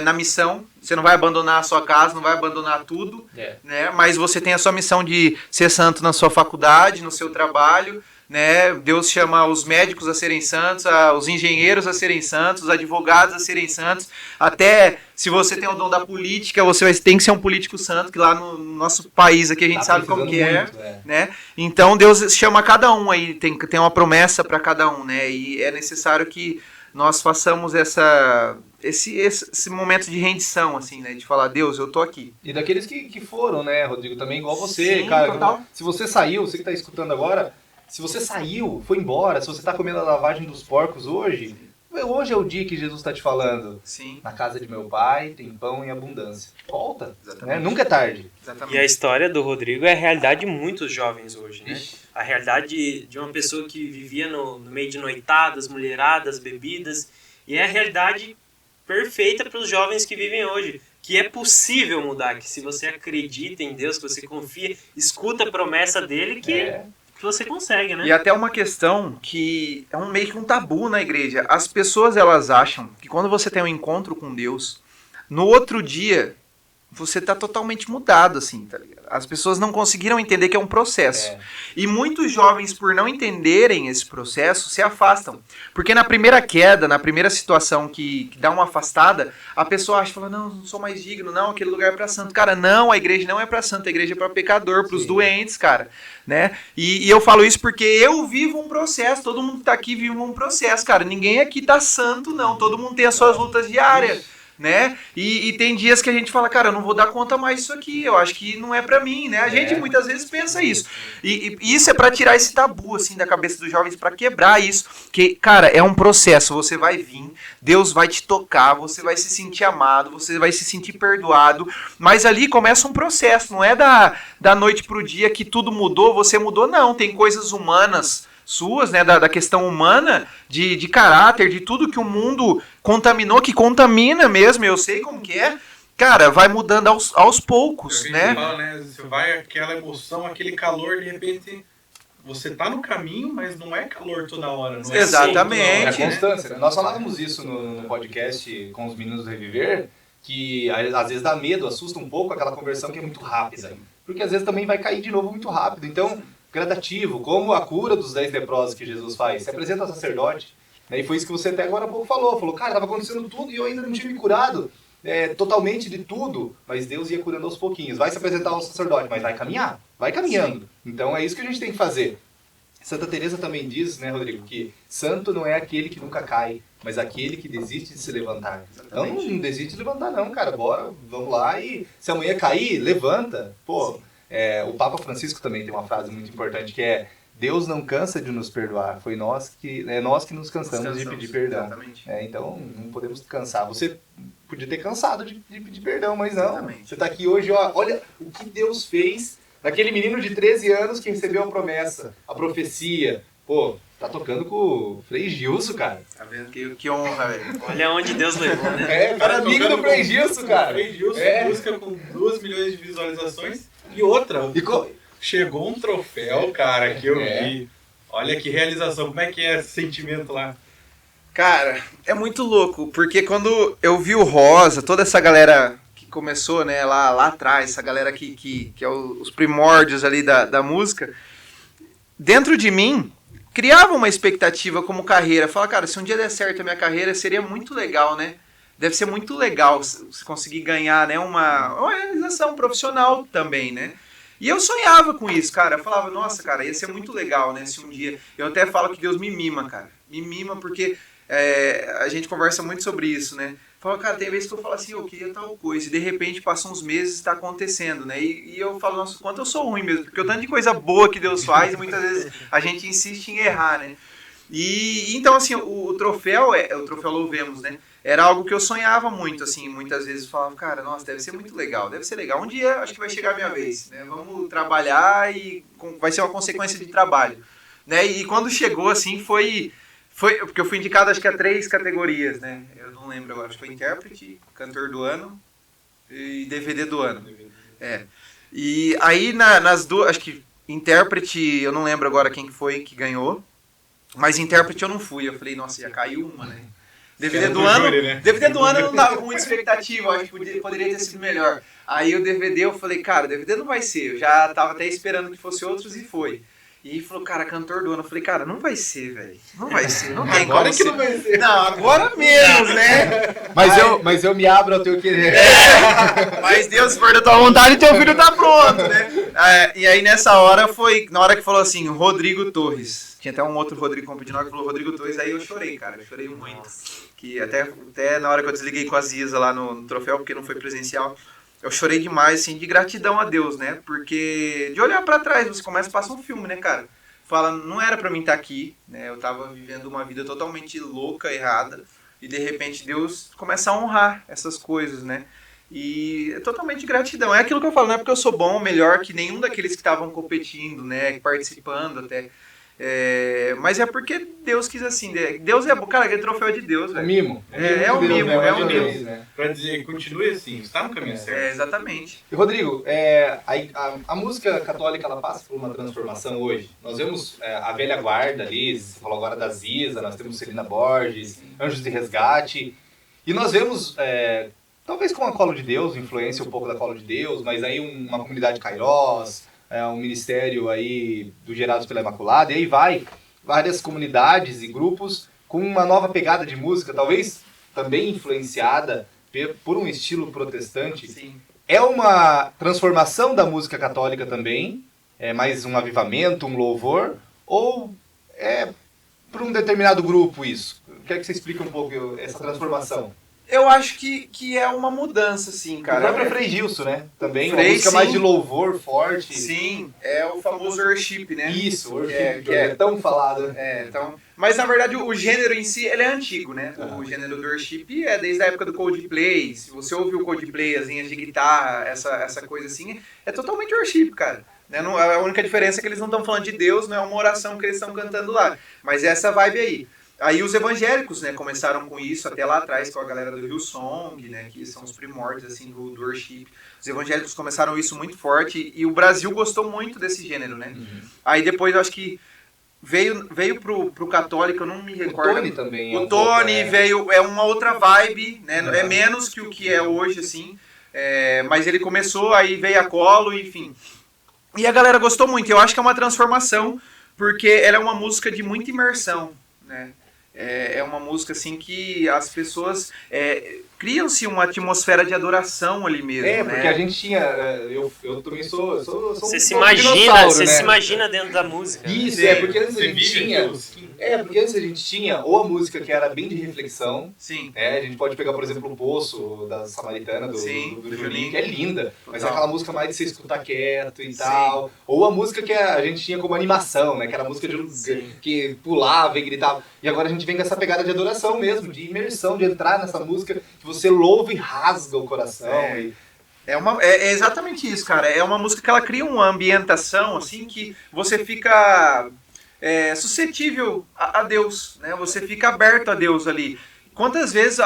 na missão. Você não vai abandonar a sua casa, não vai abandonar tudo, né? Mas você tem a sua missão de ser santo na sua faculdade, no seu trabalho, né? Deus chama os médicos a serem santos, os engenheiros a serem santos, os advogados a serem santos. Até se você tem o dom da política, você tem que ser um político santo, que lá no nosso país aqui a gente sabe como que muito, né? Então Deus chama cada um aí, tem uma promessa para cada um, né? E é necessário que nós façamos esse momento de rendição, assim, né? De falar, Deus, eu tô aqui. E daqueles que foram, né, Rodrigo? Também igual você, sim, cara. Total. Se você saiu, você que tá escutando agora, se você saiu, foi embora, se você tá comendo a lavagem dos porcos hoje é o dia que Jesus tá te falando. Sim. Na casa de meu pai tem pão em abundância. Volta, né? Nunca é tarde. Exatamente. E a história do Rodrigo é a realidade de muitos jovens hoje, né? A realidade de uma pessoa que vivia no meio de noitadas, mulheradas, bebidas, e é a realidade perfeita para os jovens que vivem hoje, que é possível mudar, que se você acredita em Deus, que você confia, escuta a promessa dele, que você consegue, né? E até uma questão que é meio que um tabu na igreja. As pessoas, elas acham que quando você tem um encontro com Deus, no outro dia, você tá totalmente mudado, assim, tá ligado? As pessoas não conseguiram entender que é um processo. E muitos jovens, por não entenderem esse processo, se afastam. Porque na primeira queda, na primeira situação que dá uma afastada, a pessoa acha, fala, não sou mais digno, não, aquele lugar é pra santo. Cara, não, a igreja não é pra santo, a igreja é pra pecador, pros doentes, cara, né? E eu falo isso porque eu vivo um processo, todo mundo que tá aqui vive um processo, cara. Ninguém aqui tá santo, não, todo mundo tem as suas lutas diárias. Né? E tem dias que a gente fala, cara, eu não vou dar conta mais disso aqui, eu acho que não é pra mim, né? A gente muitas vezes pensa isso. E isso é pra tirar esse tabu, assim, da cabeça dos jovens, pra quebrar isso. Que, cara, é um processo, você vai vir, Deus vai te tocar, você vai se sentir amado, você vai se sentir perdoado, mas ali começa um processo, não é da noite pro dia que tudo mudou, você mudou, não. Tem coisas humanas suas, né, da questão humana, de caráter, de tudo que o mundo contaminou, que contamina mesmo, eu sei como que é, cara, vai mudando aos poucos, né? Fala, né? Você vai, aquela emoção, aquele calor, de repente, você tá no caminho, mas não é calor toda hora. Não é Exatamente. É a constância, né? Nós falávamos isso no podcast com os meninos do Reviver, que às vezes dá medo, assusta um pouco aquela conversão que é muito rápida, porque às vezes também vai cair de novo muito rápido, então gradativo, como a cura dos 10 leprosos que Jesus faz, se apresenta ao sacerdote, né? E foi isso que você até agora há pouco falou, cara, estava acontecendo tudo e eu ainda não tinha me curado totalmente de tudo, mas Deus ia curando aos pouquinhos, vai se apresentar ao sacerdote, mas vai caminhar, vai caminhando, então é isso que a gente tem que fazer. Santa Teresa também diz, né, Rodrigo, que santo não é aquele que nunca cai, mas aquele que desiste de se levantar. Então não desiste de levantar não, cara, bora, vamos lá e se amanhã cair, levanta, pô. O Papa Francisco também tem uma frase muito importante que é: Deus não cansa de nos perdoar, é nós que nos cansamos de pedir perdão. Então não podemos cansar. Você podia ter cansado de pedir perdão, mas não. Exatamente. Você está aqui hoje, ó, olha o que Deus fez naquele menino de 13 anos que recebeu a promessa, a profecia. Pô, tá tocando com o Frei Gilson, cara. Tá vendo? Que honra, velho. Olha onde Deus levou, né? Cara, amigo do Frei Gilson, cara. Frei Gilson música com 2 milhões de visualizações. E outra, chegou um troféu, cara, que eu vi. Olha que realização, como é que é esse sentimento lá? Cara, é muito louco, porque quando eu vi o Rosa, toda essa galera que começou, né, lá atrás, essa galera que é os primórdios ali da música, dentro de mim, criava uma expectativa como carreira. Fala, cara, se um dia der certo a minha carreira, seria muito legal, né? Deve ser muito legal se conseguir ganhar, né, uma realização profissional também, né? E eu sonhava com isso, cara. Eu falava, nossa, cara, ia ser muito legal, né, se um dia... Eu até falo que Deus me mima, cara. Me mima porque a gente conversa muito sobre isso, né? Fala, cara, tem vezes que eu falo assim, eu queria tal coisa, e de repente passam uns meses e está acontecendo, né? E eu falo, nossa, quanto eu sou ruim mesmo, porque o tanto de coisa boa que Deus faz, muitas vezes a gente insiste em errar, né? E então, assim, o troféu Louvemos, né? Era algo que eu sonhava muito, assim, muitas vezes eu falava, cara, nossa, deve ser muito legal, deve ser legal. Um dia acho que vai chegar a minha vez, né? Vamos trabalhar e vai ser uma consequência de trabalho, né? E quando chegou, assim, foi porque eu fui indicado, acho que a 3 categorias, né? Eu não lembro agora, acho que foi intérprete, cantor do ano e DVD do ano. E aí nas duas, acho que intérprete, eu não lembro agora quem foi que ganhou, mas intérprete eu não fui. Eu falei, nossa, já caiu uma, né? DVD do ano, né? DVD do ano eu não dava com muita expectativa, eu acho que poderia ter sido melhor. Aí o DVD eu falei, cara, o DVD não vai ser, eu já tava até esperando que fosse outros e foi. E falou, cara, cantor do ano. Eu falei, cara, não vai ser, velho. Não vai ser, não tem agora como que ser. Não vai ser. Não, agora mesmo, né? Mas eu me abro ao teu querer. Mas Deus, se for da tua vontade, teu filho tá pronto, né? E aí nessa hora foi, na hora que falou assim, Rodrigo Torres. Tinha até um outro Rodrigo Compidinó que falou Rodrigo Torres, aí eu chorei, cara. Eu chorei muito. Que até na hora que eu desliguei com a Ziza lá no troféu, porque não foi presencial, eu chorei demais, assim, de gratidão a Deus, né? Porque de olhar pra trás, você começa a passar um filme, né, cara? Fala, não era pra mim estar aqui, né? Eu tava vivendo uma vida totalmente louca, errada. E de repente Deus começa a honrar essas coisas, né? E é totalmente gratidão. É aquilo que eu falo, não é porque eu sou bom ou melhor que nenhum daqueles que estavam competindo, né? Participando até. Mas é porque Deus quis assim. Deus é bom. Cara, aquele troféu é de Deus, velho. Mimo. É um mimo, é um mimo. Né? Pra dizer, continue assim, está no caminho certo. Exatamente. E Rodrigo, a música católica, ela passa por uma transformação hoje. Nós vemos a velha guarda ali, você falou agora da Ziza, nós temos Celina Borges, Anjos de Resgate, e nós vemos talvez com a Colo de Deus, influência um pouco da Colo de Deus, mas aí uma comunidade Kairos, um ministério aí do Gerados pela Imaculada, e aí vai várias comunidades e grupos com uma nova pegada de música, talvez também influenciada por um estilo protestante. Sim. É uma transformação da música católica também, é mais um avivamento, um louvor, ou é para um determinado grupo isso? Quero que você explique um pouco essa transformação. Eu acho que é uma mudança, sim, cara. O próprio Frei Gilson, né? Também Frei, uma música sim. mais de louvor, forte. Sim, é o famoso worship, né? Isso, worship, que é tão falado. Então, mas na verdade o gênero em si ele é antigo, né? O gênero do worship é desde a época do Coldplay. Se você ouviu o Coldplay, as linhas de guitarra, essa coisa assim, é totalmente worship, cara. Né? Não, a única diferença é que eles não estão falando de Deus, não é uma oração que eles estão cantando lá. Mas é essa vibe aí. Aí os evangélicos, né, começaram com isso até lá atrás com a galera do Hillsong, né, que são os primórdios assim do worship. Os evangélicos começaram isso muito forte e o Brasil gostou muito desse gênero, né? Aí depois eu acho que veio pro católico, eu não me recordo. O Tony também. O Tony veio, é uma outra vibe, né? É menos que o que é hoje, assim. Mas ele começou, aí veio a Colo, enfim. E a galera gostou muito. Eu acho que é uma transformação, porque ela é uma música de muita imersão, né? É uma música assim que as pessoas criam-se uma atmosfera de adoração ali mesmo. Porque a gente tinha. Eu também sou Você um se pouco imagina, dinossauro, você né? se imagina dentro da música. Isso, Sim. porque antes a Você gente vive tinha. Deus. Porque antes a gente tinha ou a música que era bem de reflexão. Sim. A gente pode pegar, por exemplo, o Poço da Samaritana, do Juninho, que é linda, mas é aquela música mais de você escutar quieto e tal. Ou a música que a gente tinha como animação, né? Que era a música que pulava e gritava. E agora a gente vem com essa pegada de adoração mesmo, de imersão, de entrar nessa música que você louva e rasga o coração. É exatamente isso, cara. É uma música que ela cria uma ambientação assim que você fica suscetível a Deus, né? Você fica aberto a Deus ali. Quantas vezes,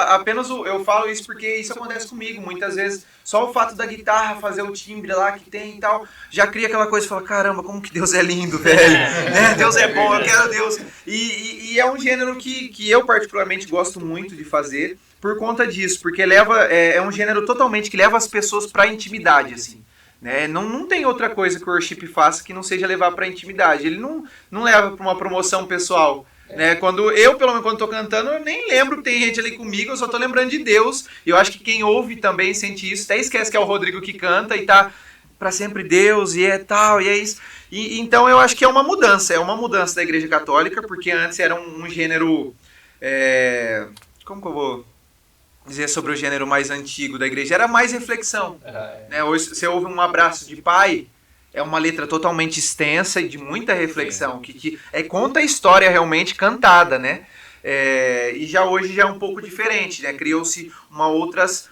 eu falo isso porque isso acontece comigo, muitas vezes só o fato da guitarra fazer o timbre lá que tem e tal, já cria aquela coisa e fala, caramba, como que Deus é lindo, velho, né? Deus é bom, eu quero Deus. E é um gênero que eu particularmente gosto muito de fazer por conta disso, porque é um gênero totalmente que leva as pessoas pra intimidade, assim. Né? Não tem outra coisa que o worship faça que não seja levar pra intimidade. Ele não leva pra uma promoção pessoal. Né? Quando eu, pelo menos, quando tô cantando, eu nem lembro que tem gente ali comigo, eu só tô lembrando de Deus. E eu acho que quem ouve também sente isso, até esquece que é o Rodrigo que canta e tá pra sempre Deus, e é tal, e é isso. Então eu acho que é uma mudança da Igreja Católica, porque antes era um gênero... como que eu vou dizer sobre o gênero mais antigo da igreja? Era mais reflexão. Né? Hoje você ouve um abraço de pai, é uma letra totalmente extensa e de muita reflexão, que conta a história realmente cantada, né? E já hoje já é um pouco diferente, né? Criou-se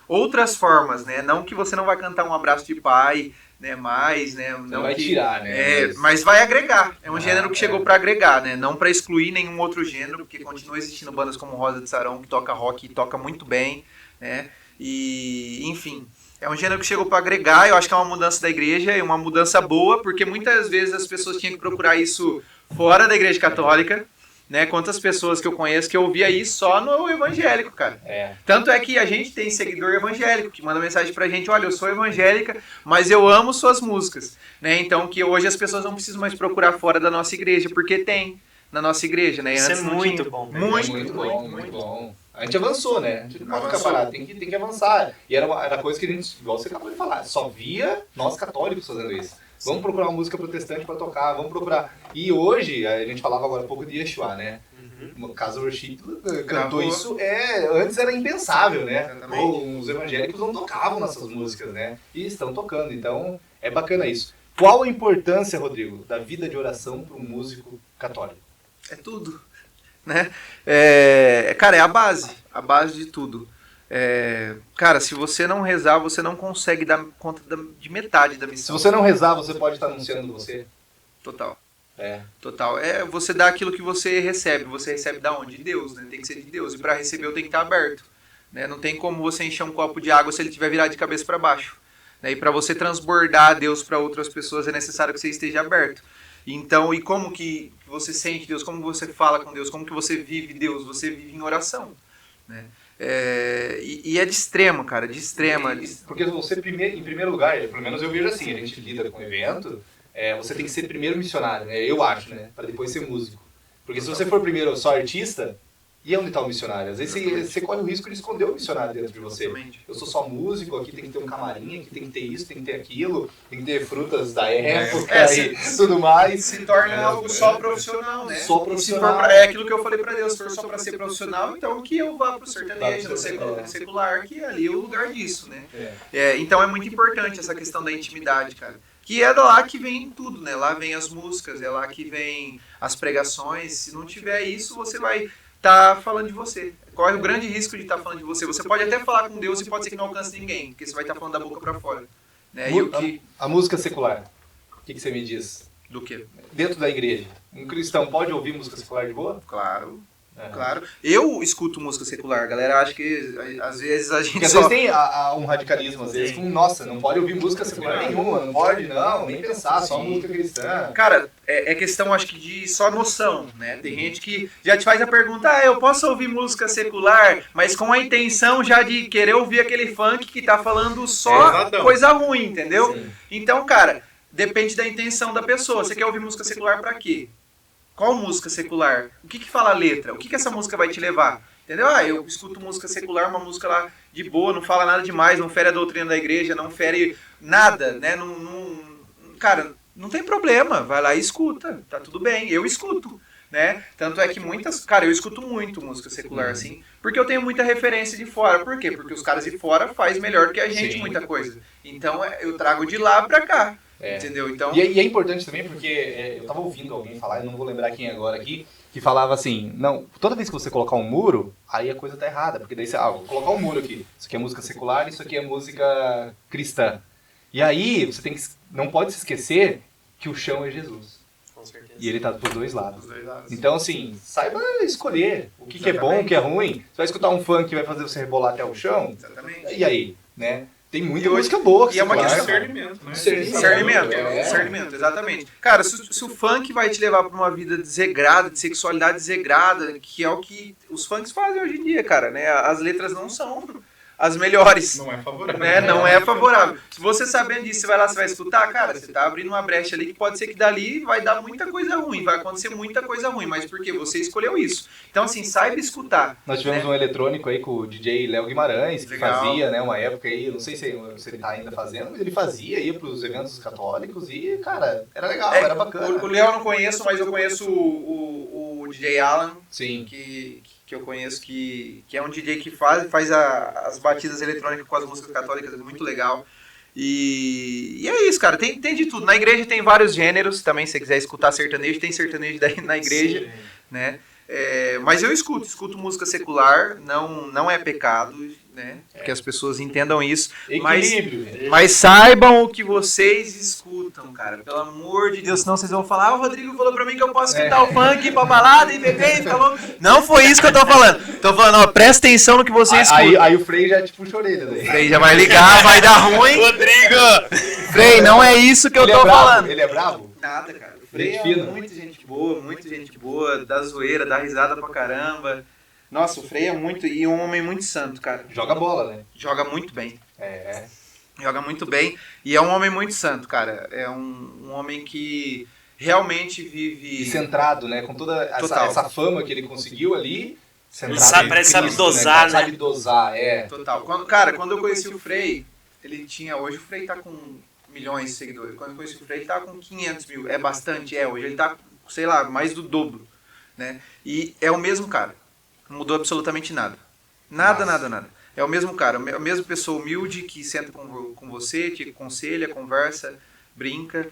outras formas, né? Não que você não vai cantar um abraço de pai, né? Mais, né? Não vai tirar, né? Mas vai agregar. É um gênero que chegou para agregar, né? Não para excluir nenhum outro gênero, porque continua existindo bandas como Rosa de Sarão que toca rock e toca muito bem, né? E, enfim, é um gênero que chegou para agregar. Eu acho que é uma mudança da igreja e uma mudança boa, porque muitas vezes as pessoas tinham que procurar isso fora da igreja católica, né? Quantas pessoas que eu conheço que eu ouvia isso só no evangélico, cara. Tanto é que a gente tem seguidor evangélico que manda mensagem pra gente, olha, eu sou evangélica, mas eu amo suas músicas, né? Então que hoje as pessoas não precisam mais procurar fora da nossa igreja, porque tem na nossa igreja, né? Isso antes é não muito tinha. bom. Muito bom. A gente avançou, né? A gente não pode ficar parado, tem que avançar. E era coisa que a gente, igual você acabou de falar, só via nós católicos fazendo isso. Vamos procurar uma música protestante para tocar, vamos procurar. E hoje, a gente falava agora um pouco de Yeshua, né? No caso, o Worship cantou isso, antes era impensável, né? Os evangélicos não tocavam nessas músicas, né? E estão tocando, então é bacana isso. Qual a importância, Rodrigo, da vida de oração para um músico católico? É tudo, né? Cara, é a base de tudo. Cara, se você não rezar, você não consegue dar conta de metade da missão. Se você não rezar, você pode estar anunciando você? Total. Total. Você dá aquilo que você recebe. Você recebe da onde? De Deus, né? Tem que ser de Deus. E para receber eu tenho que estar aberto. Né? Não tem como você encher um copo de água se ele estiver virado de cabeça para baixo. Né? E para você transbordar Deus para outras pessoas é necessário que você esteja aberto. Então, e como que você sente Deus? Como você fala com Deus? Como que você vive Deus? Você vive em oração. Né? E é de extremo, cara, de extrema. Porque você, em primeiro lugar, pelo menos eu vejo assim, a gente lida com o evento, você tem que ser primeiro missionário, né? Eu acho, né? Para depois ser músico. Porque se você for primeiro só artista, e onde está o missionário? Às vezes você corre o risco de esconder o missionário dentro de você. Eu sou só músico, aqui tem que ter um camarim, aqui tem que ter isso, tem que ter aquilo, tem que ter frutas da época e tudo mais. Se torna algo só profissional, né? Só profissional. É aquilo que eu falei pra Deus, se for só pra ser profissional, então que eu vá pro sertanejo, no secular, que ali é o lugar disso, né? Então é muito importante essa questão da intimidade, cara. Que é lá que vem tudo, né? Lá vem as músicas, é lá que vem as pregações. Se não tiver isso, você vai tá falando de você. Corre o grande risco de estar falando de você. Você pode até falar com Deus e pode ser que não alcance ninguém, porque você vai estar falando da boca para fora. Né? A música secular, o que você me diz? Do quê? Dentro da igreja, um cristão pode ouvir música secular de boa? Claro. Claro. Eu escuto música secular, galera acha que às vezes a gente porque às vezes tem um radicalismo, às vezes, com, nossa, não pode ouvir música secular nenhuma, não pode não, nem pensar, só música cristã. Cara, é questão, acho que, de só noção, né? Tem gente que já te faz a pergunta, eu posso ouvir música secular, mas com a intenção já de querer ouvir aquele funk que tá falando só coisa ruim, entendeu? Sim. Então, cara, depende da intenção da pessoa. Você quer ouvir música secular pra quê? Qual música secular? O que fala a letra? O que essa música vai te levar? Entendeu? Eu escuto música secular, uma música lá de boa, não fala nada demais, não fere a doutrina da igreja, não fere nada, né? Cara, não tem problema, vai lá e escuta, tá tudo bem, eu escuto, né? Tanto é que eu escuto muito música secular, assim, porque eu tenho muita referência de fora. Por quê? Porque os caras de fora fazem melhor que a gente muita coisa. Então eu trago de lá pra cá. Entendeu? Então... E é importante também porque eu tava ouvindo alguém falar, eu não vou lembrar quem agora aqui, que falava assim, não, toda vez que você colocar um muro, aí a coisa tá errada, porque daí você, vou colocar um muro aqui, isso aqui é música secular, isso aqui é música cristã. E aí você não pode se esquecer que o chão é Jesus. Com certeza. E ele tá dos dois lados. Então assim, saiba escolher o que é bom, o que é ruim. Você vai escutar um funk que vai fazer você rebolar até o chão? Exatamente. E aí, né? Tem muita música boa. E é uma questão de discernimento, né? Discernimento, exatamente. Cara, se o funk vai te levar pra uma vida desregrada, de sexualidade desregrada, que é o que os funks fazem hoje em dia, cara, né? As letras não são as melhores. Não é favorável. Né? Não é favorável. Se você sabendo disso, você vai lá, você vai escutar, cara, você tá abrindo uma brecha ali que pode ser que dali vai dar muita coisa ruim, vai acontecer muita coisa ruim, mas porque você escolheu isso. Então, assim, saiba escutar. Nós tivemos um eletrônico aí com o DJ Léo Guimarães, que fazia, né, uma época aí, não sei se ele tá ainda fazendo, mas ele fazia, ia pros eventos católicos e, cara, era legal, era bacana. O Léo eu não conheço, mas eu conheço o DJ Alan, sim, que eu conheço, que é um DJ que faz as batidas eletrônicas com as músicas católicas, é muito legal. E é isso, cara, tem de tudo. Na igreja tem vários gêneros também, se você quiser escutar sertanejo, tem sertanejo na igreja, sim, né? Mas eu escuto música secular, não é pecado, né? Que as pessoas entendam isso. Mas saibam o que vocês escutam, cara. Pelo amor de Deus, senão vocês vão falar, o Rodrigo falou pra mim que eu posso escutar o funk, ir pra balada e beber e ficar louco. Não foi isso que eu tô falando. Tô falando, presta atenção no que você escuta. Aí o Frei já te puxa a orelha daí. O Frei já vai ligar, vai dar ruim. Rodrigo! Frei, não é isso que eu tô falando. Ele é bravo? Nada, cara. O Frei é muita gente boa, dá zoeira, dá risada pra caramba. Nossa, o Frei é um homem muito santo, cara. Joga bola, né? Joga muito bem. Joga muito bem e é um homem muito santo, cara. É um homem que realmente vive... E centrado, né? Com toda essa fama que ele conseguiu ali... Ele sabe dosar, né? Sabe dosar, Total. Quando eu conheci o Frei, hoje o Frei tá com milhões de seguidores. Quando eu conheci o Frei, ele tá com 500 mil. É bastante, hoje ele tá, sei lá, mais do dobro, né? E é o mesmo cara. Não mudou absolutamente nada. Nada. É o mesmo cara, a mesma pessoa humilde que senta com você, te aconselha, conversa, brinca,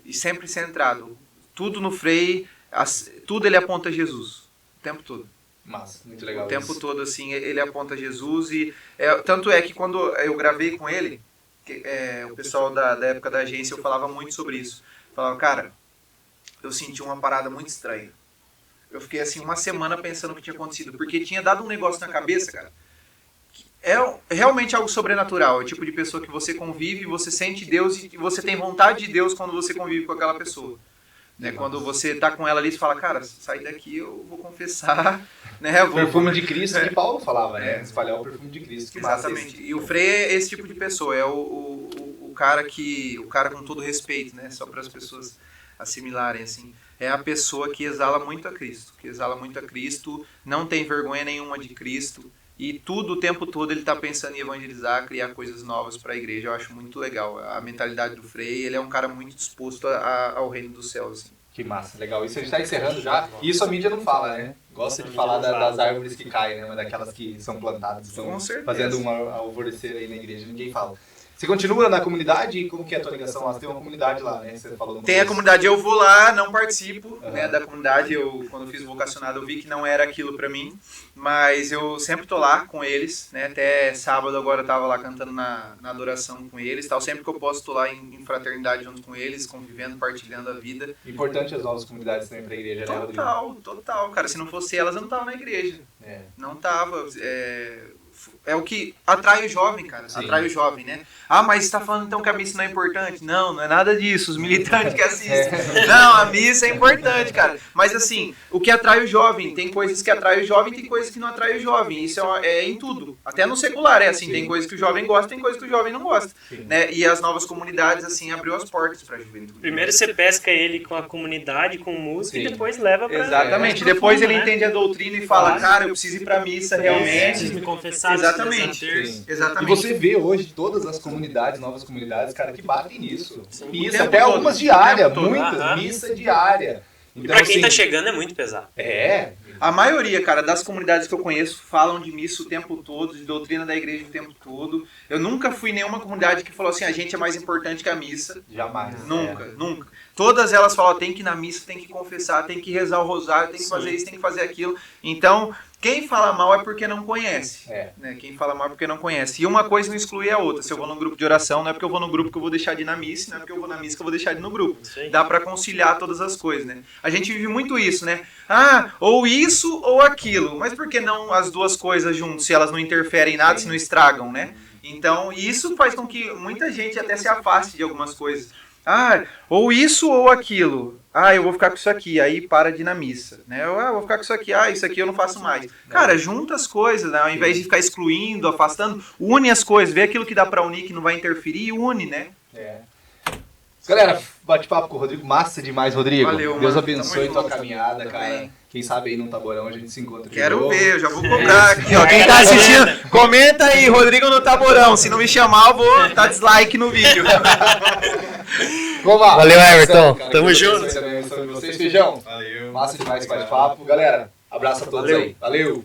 e sempre centrado. Tudo no Frei, tudo ele aponta a Jesus, o tempo todo. Massa, muito legal. O tempo todo, assim, ele aponta a Jesus e... tanto é que quando eu gravei com ele, o pessoal da época da agência, eu falava muito sobre isso. Falava, cara, eu senti uma parada muito estranha. Eu fiquei assim uma semana pensando o que tinha acontecido, porque tinha dado um negócio na cabeça, cara. É realmente algo sobrenatural, é o tipo de pessoa que você convive, você sente Deus e você tem vontade de Deus quando você convive com aquela pessoa. Né? Quando você tá com ela ali, você fala, cara, sai daqui, eu vou confessar. Né? O perfume de Cristo, que Paulo falava, né? Espalhar o perfume de Cristo. Que exatamente. E o Frei é esse tipo de pessoa, é o cara com todo respeito, né? Só para as pessoas assimilarem, assim. É a pessoa que exala muito a Cristo, não tem vergonha nenhuma de Cristo, e tudo, o tempo todo, ele está pensando em evangelizar, criar coisas novas para a igreja. Eu acho muito legal a mentalidade do Frei. Ele é um cara muito disposto ao reino dos céus. Assim. Que massa, legal. Isso a gente está encerrando já. E isso a mídia não fala, né? Gosta de falar das árvores que caem, né? Mas daquelas que são plantadas, estão fazendo um alvorecer aí na igreja. Ninguém fala. Você continua na comunidade? Como que é a tua ligação lá? Você tem uma comunidade lá, né? Você falou tem a comunidade, eu vou lá, não participo né, da comunidade. Quando eu fiz o vocacionado, eu vi que não era aquilo pra mim. Mas eu sempre tô lá com eles, né? Até sábado agora eu tava lá cantando na adoração com eles. Tal. Sempre que eu posso, tô lá em fraternidade junto com eles, convivendo, partilhando a vida. Importante as novas comunidades também pra igreja, né, Rodrigo? Total, cara. Se não fosse elas, eu não tava na igreja. Não tava. É o que atrai o jovem, cara. Sim. Atrai o jovem, né? Ah, mas você tá falando então que a missa não é importante? Não é nada disso. Os militantes que assistem. Não, a missa é importante, cara. Mas assim, o que atrai o jovem? Tem coisas que atraem o jovem, tem coisas que não atraem o jovem. Isso é em tudo. Até no secular é assim. Sim. Tem coisas que o jovem gosta, tem coisas que o jovem não gosta. Né? E as novas comunidades, assim, abriu as portas pra juventude. Primeiro você pesca ele com a comunidade, com música, e depois leva pra... Exatamente. Depois ele entende a doutrina e fala, cara, eu preciso ir pra missa realmente. Preciso me confessar. Exatamente. E você vê hoje todas as comunidades, novas comunidades, cara, que batem nisso. Missa, até algumas diárias, muitas, missa diária. Então, e pra quem tá chegando é muito pesado. A maioria, cara, das comunidades que eu conheço falam de missa o tempo todo, de doutrina da igreja o tempo todo. Eu nunca fui em nenhuma comunidade que falou assim, a gente é mais importante que a missa. Jamais. Nunca. Todas elas falam, tem que ir na missa, tem que confessar, tem que rezar o rosário, tem que fazer isso, tem que fazer aquilo. Então, quem fala mal é porque não conhece. Né? Quem fala mal é porque não conhece. E uma coisa não exclui a outra. Se eu vou num grupo de oração, não é porque eu vou no grupo que eu vou deixar de ir na missa, não é porque eu vou na missa que eu vou deixar de ir no grupo. Dá pra conciliar todas as coisas, né? A gente vive muito isso, né? Ah, ou isso ou aquilo. Mas por que não as duas coisas juntas, se elas não interferem em nada, se não estragam, né? Então, isso faz com que muita gente até se afaste de algumas coisas. Ah, ou isso ou aquilo. Ah, eu vou ficar com isso aqui, aí para de ir na missa. Né? Eu vou ficar com isso aqui, isso aqui eu não faço mais. Cara, junta as coisas, né? Ao invés de ficar excluindo, afastando, une as coisas, vê aquilo que dá pra unir, que não vai interferir e une, né? Galera, bate-papo com o Rodrigo, massa demais, Rodrigo. Valeu, Deus abençoe tua caminhada, cara. Quem sabe aí no Taborão a gente se encontra. Quero ver, eu já vou cobrar aqui, ó. Quem tá assistindo, comenta aí, Rodrigo no Taborão. Se não me chamar, eu vou dar dislike no vídeo. Valeu, Everton. Tamo junto. Vocês, Feijão. Valeu. Massa demais esse bate-papo. Galera, abraço a todos aí. Valeu.